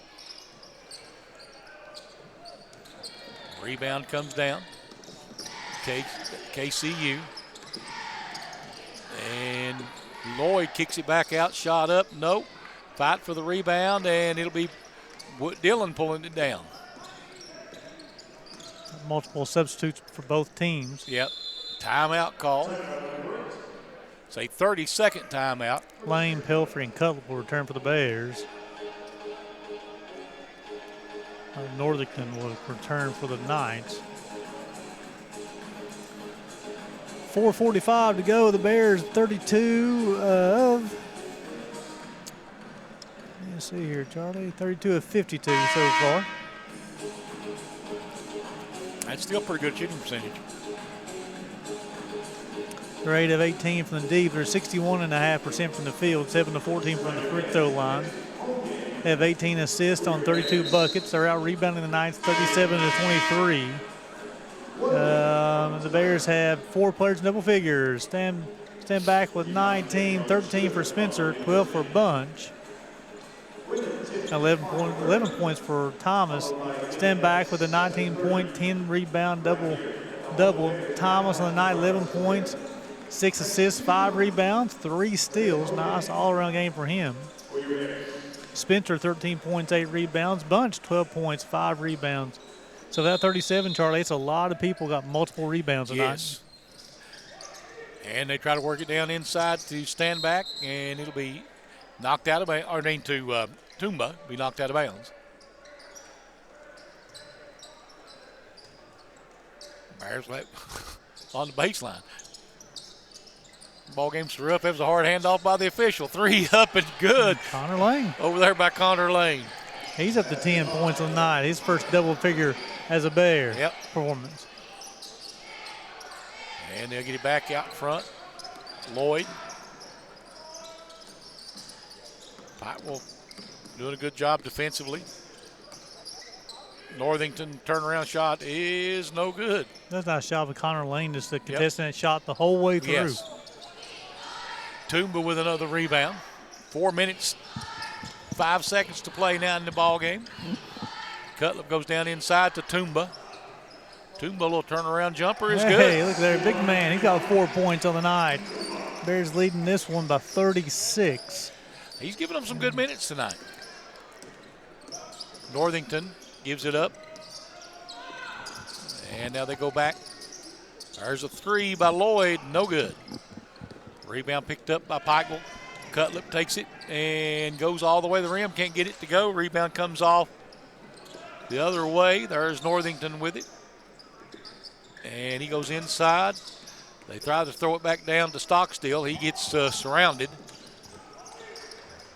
Rebound comes down. KCU. And Lloyd kicks it back out. Shot up. No. Fight for the rebound, and it'll be Dillon pulling it down. Multiple substitutes for both teams. Yep. Timeout call. It's a 30-second timeout. Lane, Pelfrey, and Cutler will return for the Bears. Northington will return for the Knights. 4:45 to go. The Bears 32 of, let's see here, Charlie, 32 of 52 so far. That's still pretty good shooting percentage. They're 8 of 18 from the deep. They're 61.5% from the field, 7 of 14 from the free throw line. They have 18 assists on 32 buckets. They're out rebounding the Knights 37 to 23. The Bears have 4 players in double figures. Stand back with 19, 13 for Spencer, 12 for Bunch. 11 points for Thomas. Stand back with a 19-point, 10 rebound double. Thomas on the night, 11 points, 6 assists, 5 rebounds, 3 steals. Nice all-around game for him. Spencer, 13 points, 8 rebounds. Bunch, 12 points, 5 rebounds. So that 37, Charlie, it's a lot of people got multiple rebounds tonight. Yes. And they try to work it down inside to stand back, and it'll be knocked out of bounds, or to Toomba, be knocked out of bounds. Bears on the baseline. Ball game's rough. That was a hard handoff by the official. 3 up and good. Connor Lane. Over there by Connor Lane. He's up to 10 points on the night. His first double figure as a Bear performance. And they'll get it back out front. Lloyd. Pikewell doing a good job defensively. Northington turnaround shot is no good. That's not a shot of Connor Lane, just the contestant that shot the whole way through. Yes. Toomba with another rebound. 4 minutes, 5 seconds to play now in the ball game. Cutlip goes down inside to Toomba. Toomba, a little turnaround jumper is good. Hey, look there, big man. He got 4 points on the night. Bears leading this one by 36. He's giving them some good minutes tonight. Northington gives it up. And now they go back. There's a 3 by Lloyd, no good. Rebound picked up by Pikewell. Cutlip takes it and goes all the way to the rim. Can't get it to go. Rebound comes off the other way. There's Northington with it. And he goes inside. They try to throw it back down to Stockstill. He gets surrounded.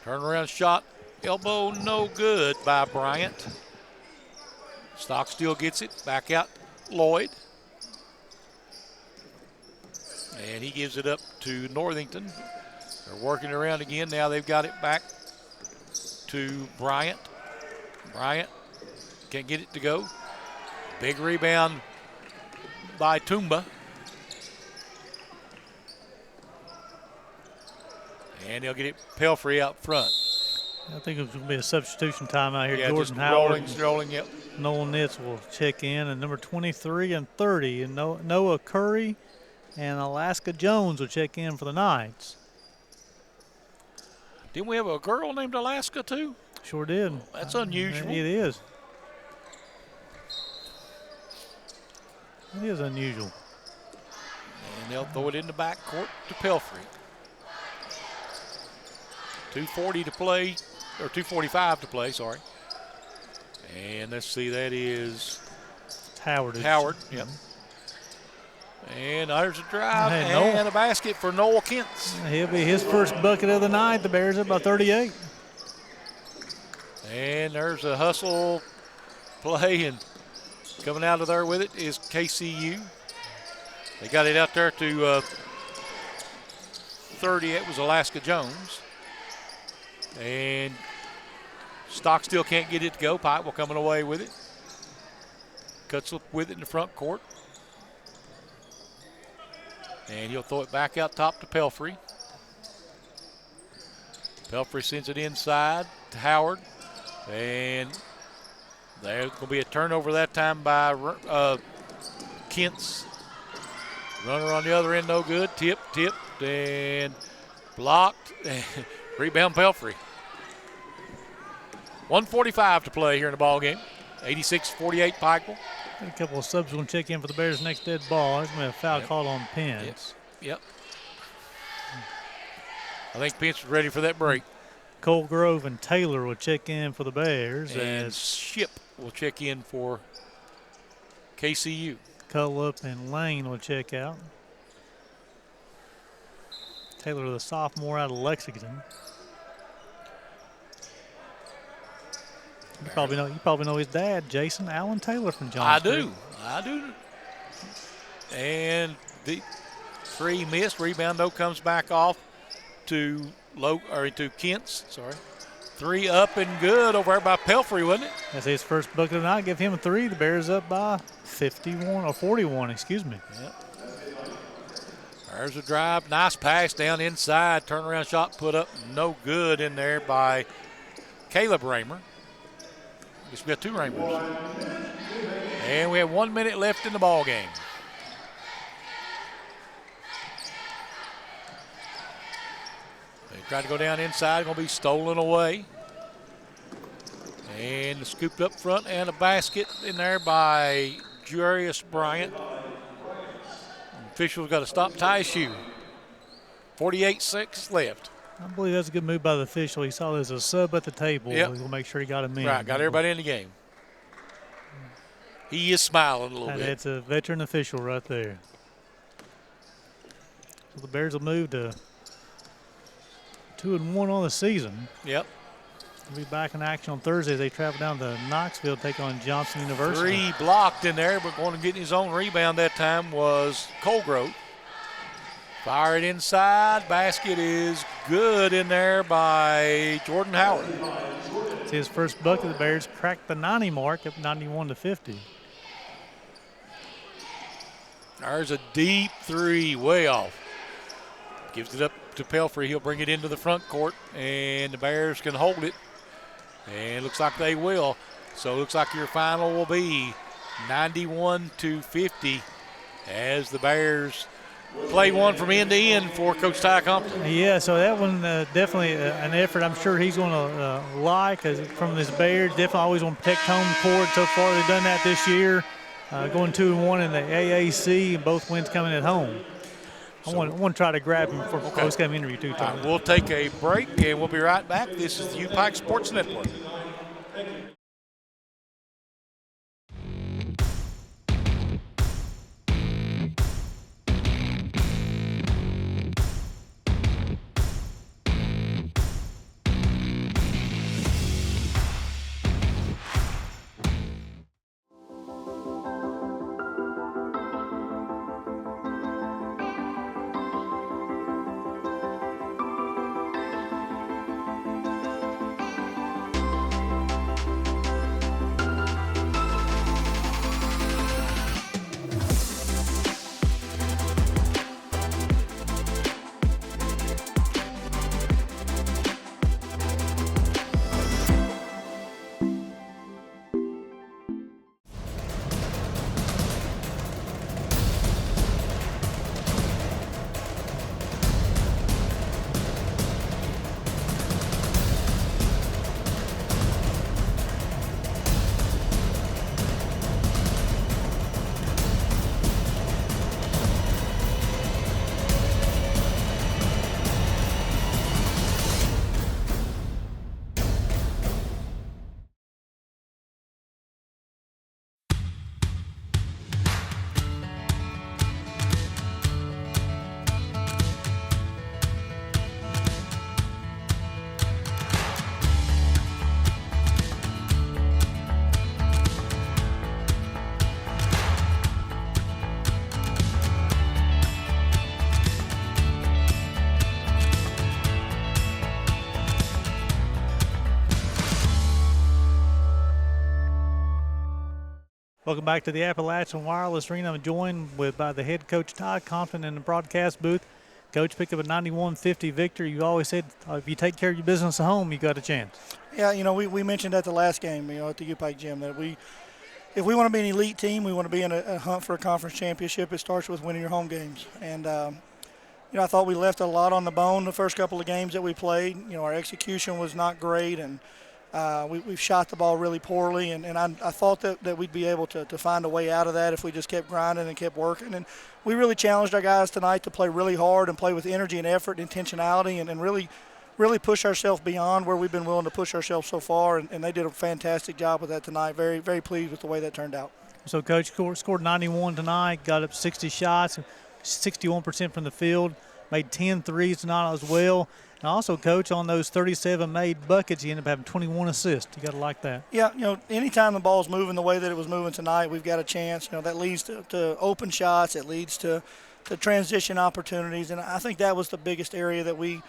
Turnaround shot. Elbow no good by Bryant. Stockstill gets it. Back out Lloyd. And he gives it up to Northington. They're working around again. Now they've got it back to Bryant. Bryant can't get it to go. Big rebound by Toomba. And they'll get it Pelfrey out front. I think it's going to be a substitution time out here. Yeah, Jordan just Howard. rolling, yep. Noel Nitz will check in, and number 23 and 30. And Noah Curry and Alaska Jones will check in for the Knights. Didn't we have a girl named Alaska too? Sure did. That's unusual. It is. It is unusual. And they'll throw it in the backcourt to Pelfrey. 2:40 to play, or 2:45 to play, sorry. And let's see, that is Howard. Yep. And there's a drive Hey, and a basket for Noel Kentz. He'll be his first bucket of the night. The Bears up by 38. And there's a hustle play, and Coming out of there with it is KCU. They got it out there to 30. It was Alaska Jones. And Stockstill can't get it to go. Pikeville coming away with it. Cuts up with it in the front court. And he'll throw it back out top to Pelfrey. Pelfrey sends it inside to Howard. And there's going to be a turnover that time by Kent's. Runner on the other end, no good. Tipped, and blocked. Rebound Pelfrey. 1:45 to play here in the ball game. 86-48 Pikeville. A couple of subs going to check in for the Bears' next dead ball. There's going to be a foul called on Pence. Yep. I think Pence is ready for that break. Colgrove and Taylor will check in for the Bears. And as Ship will check in for KCU. Cullup and Lane will check out. Taylor, the sophomore out of Lexington. You probably know his dad, Jason Allen Taylor from Johnston. I do. And the three missed. Rebound though comes back off to Kent's. Sorry. Three up and good over there by Pelfrey, wasn't it? That's his first bucket of the night. Give him a three. The Bears up by 41, excuse me. Yep. There's a drive. Nice pass down inside. Turnaround shot put up. No good in there by Caleb Raymer. I guess we got two Raymers. And we have 1 minute left in the ball game. They tried to go down inside. Going to be stolen away. And scooped up front and a basket in there by Jarius Bryant. Officials got to stop Ty's shoe. 48 seconds left. I believe that's a good move by the official. He saw there's a sub at the table. Yep. He'll make sure he got him in. Right, got everybody in the game. He is smiling a little bit. That's a veteran official right there. So the Bears will move to 2-1 on the season. Yep. They'll be back in action on Thursday as they travel down to Knoxville to take on Johnson University. Three blocked in there, but going to get his own rebound that time was Colgrove. Fired inside. Basket is good in there by Jordan Howard. It's his first bucket. The Bears cracked the 90 mark up 91-50. There's a deep three, way off. Gives it up to Pelfrey. He'll bring it into the front court, and the Bears can hold it. And it looks like they will. So it looks like your final will be 91-50 as the Bears play one from end to end for Coach Ty Compton. Yeah, so that one definitely an effort I'm sure he's going to like from this Bears. Definitely always want to protect home court. So far they've done that this year, going 2-1 in the AAC, and both wins coming at home. I want to try to grab him for a post-game interview too. Right, we'll take a break, and we'll be right back. This is the U-Pike Sports Network. Welcome back to the Appalachian Wireless Arena. I'm joined by the head coach, Ty Compton, in the broadcast booth. Coach picked up a 91-50 victory. You always said if you take care of your business at home, you got a chance. Yeah, we mentioned at the last game, at the UPike gym, that if we want to be an elite team, we want to be in a hunt for a conference championship, it starts with winning your home games. And, I thought we left a lot on the bone the first couple of games that we played. Our execution was not great, and we've shot the ball really poorly. And I thought that we'd be able to find a way out of that if we just kept grinding and kept working. And we really challenged our guys tonight to play really hard and play with energy and effort and intentionality and really push ourselves beyond where we've been willing to push ourselves so far, and they did a fantastic job with that tonight. Very, very pleased with the way that turned out. So, Coach scored 91 tonight, got up 60 shots, 61% from the field, made 10 threes tonight as well. And also, Coach, on those 37 made buckets, you end up having 21 assists. You got to like that. Yeah, anytime the ball's moving the way that it was moving tonight, we've got a chance. That leads to open shots. It leads to transition opportunities, and I think that was the biggest area that we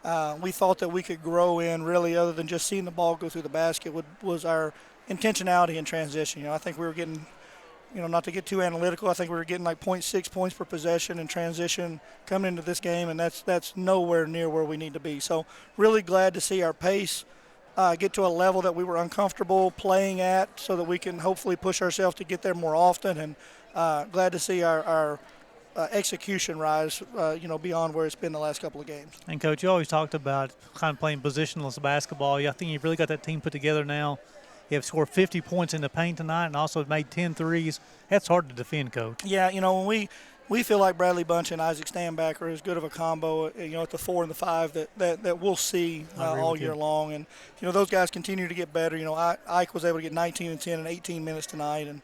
thought that we could grow in, really, other than just seeing the ball go through the basket, was our intentionality in transition. I think we were getting, not to get too analytical, I think we were getting like 0.6 points per possession in transition coming into this game, and that's nowhere near where we need to be. So really glad to see our pace get to a level that we were uncomfortable playing at, so that we can hopefully push ourselves to get there more often, and glad to see our execution rise, beyond where it's been the last couple of games. And, Coach, you always talked about kind of playing positionless basketball. I think you've really got that team put together now. You have scored 50 points in the paint tonight and also made 10 threes. That's hard to defend, Coach. Yeah, when we feel like Bradley Bunch and Isaac Stanback are as good of a combo, at the 4 and the 5 that we'll see all year long. And, those guys continue to get better. Ike was able to get 19 and 10 in 18 minutes tonight, and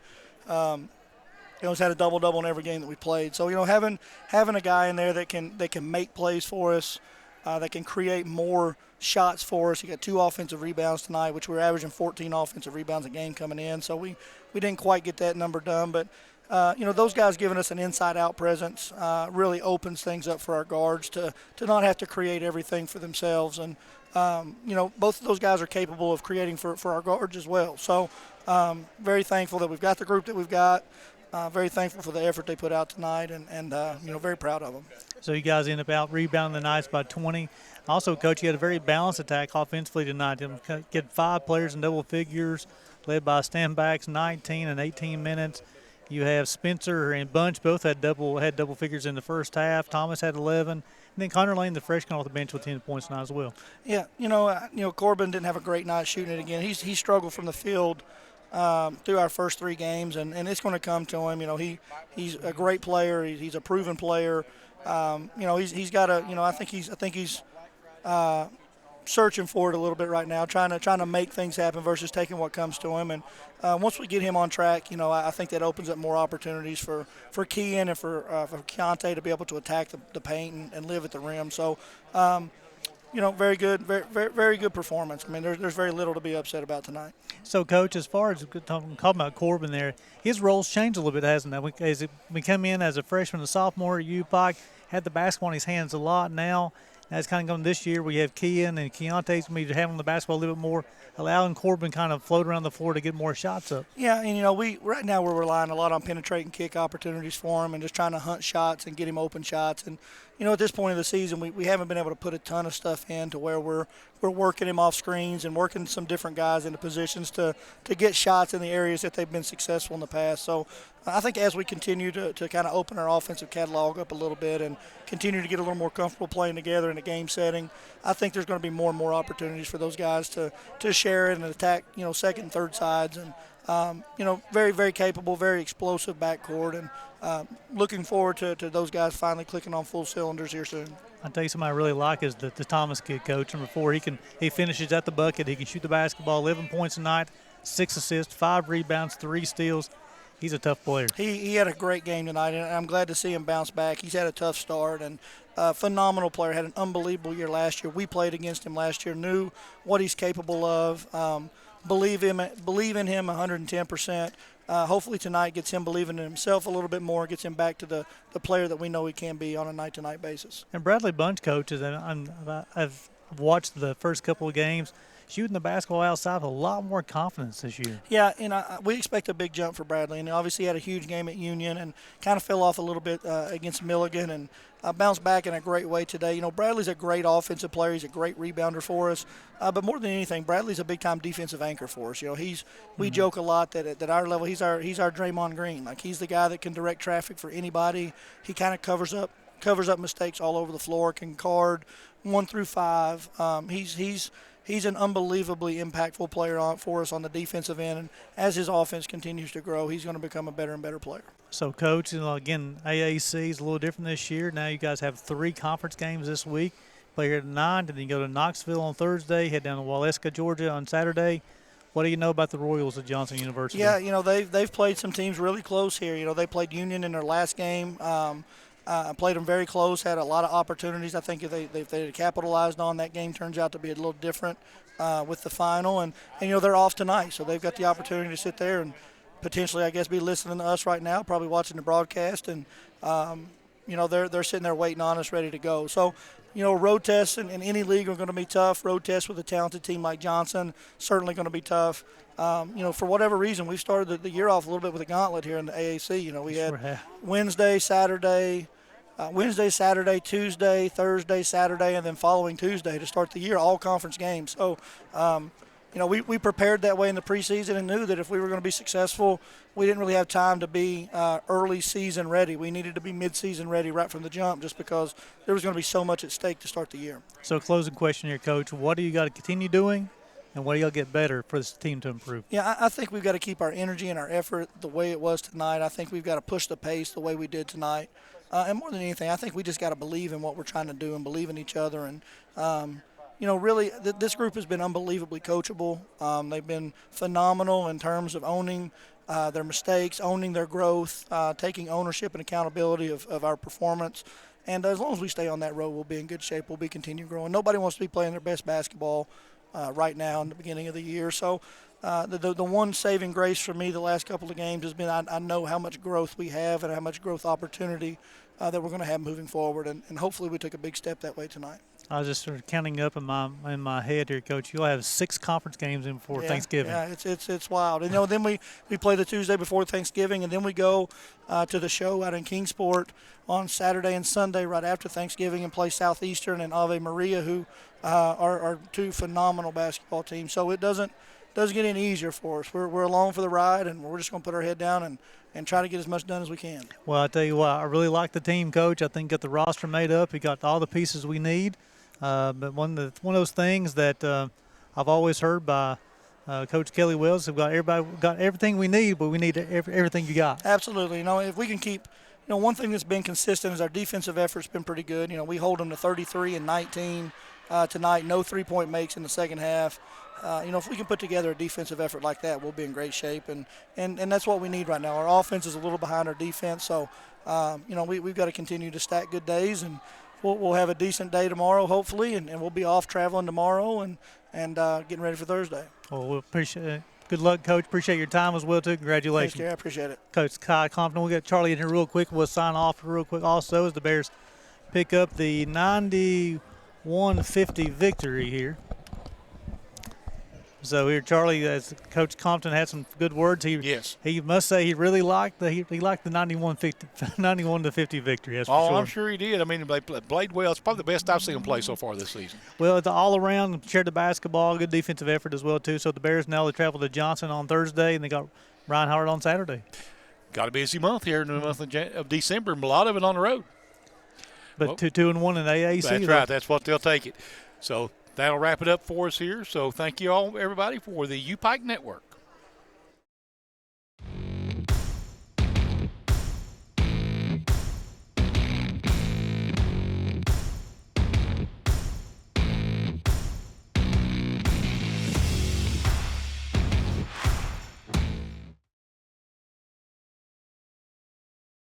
he's had a double-double in every game that we played. So, having a guy in there that can make plays for us, that can create more shots for us. He got 2 offensive rebounds tonight, which we're averaging 14 offensive rebounds a game coming in. So we didn't quite get that number done. But, those guys giving us an inside-out presence really opens things up for our guards to not have to create everything for themselves. And, both of those guys are capable of creating for our guards as well. So very thankful that we've got the group that we've got. Very thankful for the effort they put out tonight, and very proud of them. So you guys end up out rebounding the Knights by 20. Also, Coach, you had a very balanced attack offensively tonight. You get 5 players in double figures, led by Stanbacks, 19 and 18 minutes. You have Spencer and Bunch both had double figures in the first half. Thomas had 11. And then Connor Lane, the freshman off the bench, with 10 points tonight as well. Yeah, Corbin didn't have a great night shooting it again. He struggled from the field through our first 3 games, and it's going to come to him. He's a great player. He's a proven player. He's got a. I think he's searching for it a little bit right now, trying to make things happen versus taking what comes to him. And once we get him on track, I think that opens up more opportunities for Kean and for Keontae to be able to attack the paint and live at the rim. So. Very good, very, very good performance. I mean, there's very little to be upset about tonight. So, Coach, as far as talking about Corbin there, his role's changed a little bit, hasn't it? As we come in as a freshman and sophomore at UPike, had the basketball in his hands a lot now. Now it's kind of going this year. We have Kean and Keontae's going to be having the basketball a little bit more, allowing Corbin kind of float around the floor to get more shots up. Yeah, and we right now we're relying a lot on penetrating kick opportunities for him and just trying to hunt shots and get him open shots. And at this point of the season, we haven't been able to put a ton of stuff in to where we're working him off screens and working some different guys into positions to get shots in the areas that they've been successful in the past. So I think as we continue to kind of open our offensive catalog up a little bit and continue to get a little more comfortable playing together in a game setting, I think there's going to be more and more opportunities for those guys to share it and attack, second and third sides. And, very, very capable, very explosive backcourt. And looking forward to those guys finally clicking on full cylinders here soon. I'll tell you something I really like is the Thomas kid, Coach. Number 4, he finishes at the bucket. He can shoot the basketball, 11 points tonight, 6 assists, 5 rebounds, 3 steals. He's a tough player. He had a great game tonight, and I'm glad to see him bounce back. He's had a tough start, and phenomenal player. Had an unbelievable year last year. We played against him last year, knew what he's capable of. Believe in him 110%. Hopefully tonight gets him believing in himself a little bit more, gets him back to the player that we know he can be on a night-to-night basis. And Bradley Bunch, Coach, I've watched the first couple of games. shooting the basketball outside with a lot more confidence this year. Yeah, and we expect a big jump for Bradley. And obviously he had a huge game at Union and kind of fell off a little bit against Milligan and bounced back in a great way today. You know, Bradley's a great offensive player. He's a great rebounder for us. But more than anything, Bradley's a big-time defensive anchor for us. You know, we joke a lot that at our level, he's our Draymond Green. Like, he's the guy that can direct traffic for anybody. He kind of covers up mistakes all over the floor, can guard 1 through 5. He's an unbelievably impactful player for us on the defensive end, and as his offense continues to grow, he's going to become a better and better player. So, Coach, you know, again, AAC is a little different this year. Now you guys have 3 conference games this week. Play here tonight, and then you go to Knoxville on Thursday, head down to Waleska, Georgia on Saturday. What do you know about the Royals at Johnson University? Yeah, you know, they've played some teams really close here. You know, they played Union in their last game. Played them very close, had a lot of opportunities. I think if they had capitalized on that game, turns out to be a little different with the final. And, you know, they're off tonight, so they've got the opportunity to sit there and potentially, I guess, be listening to us right now, probably watching the broadcast. And, you know, they're sitting there waiting on us, ready to go. So, you know, road tests in any league are going to be tough. Road tests with a talented team like Johnson, certainly going to be tough. You know, for whatever reason, we've started the year off a little bit with a gauntlet here in the AAC. You know, we had Wednesday, Saturday, Tuesday, Thursday, Saturday, and then following Tuesday to start the year, all conference games. So, you know, we prepared that way in the preseason and knew that if we were going to be successful, we didn't really have time to be early season ready. We needed to be mid-season ready right from the jump just because there was going to be so much at stake to start the year. So, closing question here, Coach. What do you got to continue doing, and what do you got to get better for this team to improve? Yeah, I think we've got to keep our energy and our effort the way it was tonight. I think we've got to push the pace the way we did tonight. And more than anything, I think we just got to believe in what we're trying to do and believe in each other. And, you know, really, this group has been unbelievably coachable. They've been phenomenal in terms of owning their mistakes, owning their growth, taking ownership and accountability of our performance. And as long as we stay on that road, we'll be in good shape. We'll be continue growing. Nobody wants to be playing their best basketball right now in the beginning of the year. So the one saving grace for me the last couple of games has been I know how much growth we have and how much growth opportunity that we're going to have moving forward, and hopefully we took a big step that way tonight. I was just sort of counting up in my head here, Coach. You'll have 6 conference games in before Thanksgiving. Yeah, it's wild. And, you know, then we play the Tuesday before Thanksgiving, and then we go to the show out in Kingsport on Saturday and Sunday right after Thanksgiving and play Southeastern and Ave Maria, who are 2 phenomenal basketball teams. So it doesn't get any easier for us. We're along for the ride, and we're just going to put our head down and try to get as much done as we can. Well, I tell you what, I really like the team, Coach. I think got the roster made up. We got all the pieces we need. But one of those things that I've always heard by Coach Kelly Wells, everybody got everything we need, but we need everything you got. Absolutely. You know, if we can keep, you know, one thing that's been consistent is our defensive effort's been pretty good. You know, we hold them to 33 and 19 tonight. No 3-point makes in the second half. You know, if we can put together a defensive effort like that, we'll be in great shape, and that's what we need right now. Our offense is a little behind our defense, so you know, we've got to continue to stack good days, and we'll have a decent day tomorrow, hopefully, and we'll be off traveling tomorrow and getting ready for Thursday. Well, we appreciate it. Good luck, Coach. Appreciate your time as well, too. Congratulations. Thanks, Gary. I appreciate it. Coach Kai Compton. We'll get Charlie in here real quick. We'll sign off real quick also as the Bears pick up the 91-50 victory here. So here, Charlie, as Coach Compton had some good words. He must say he really liked the 91-50 victory. That's for sure. I'm sure he did. I mean, they played well. It's probably the best I've seen them play so far this season. Well, it's all around, shared the basketball, good defensive effort as well too. So the Bears now they travel to Johnson on Thursday, and they got Ryan Howard on Saturday. Got a busy month here in the month of December, and a lot of it on the road. But 2-1 in AAC. That's right. That's what they'll take it. So that'll wrap it up for us here. So thank you all, everybody, for the U-Pike Network.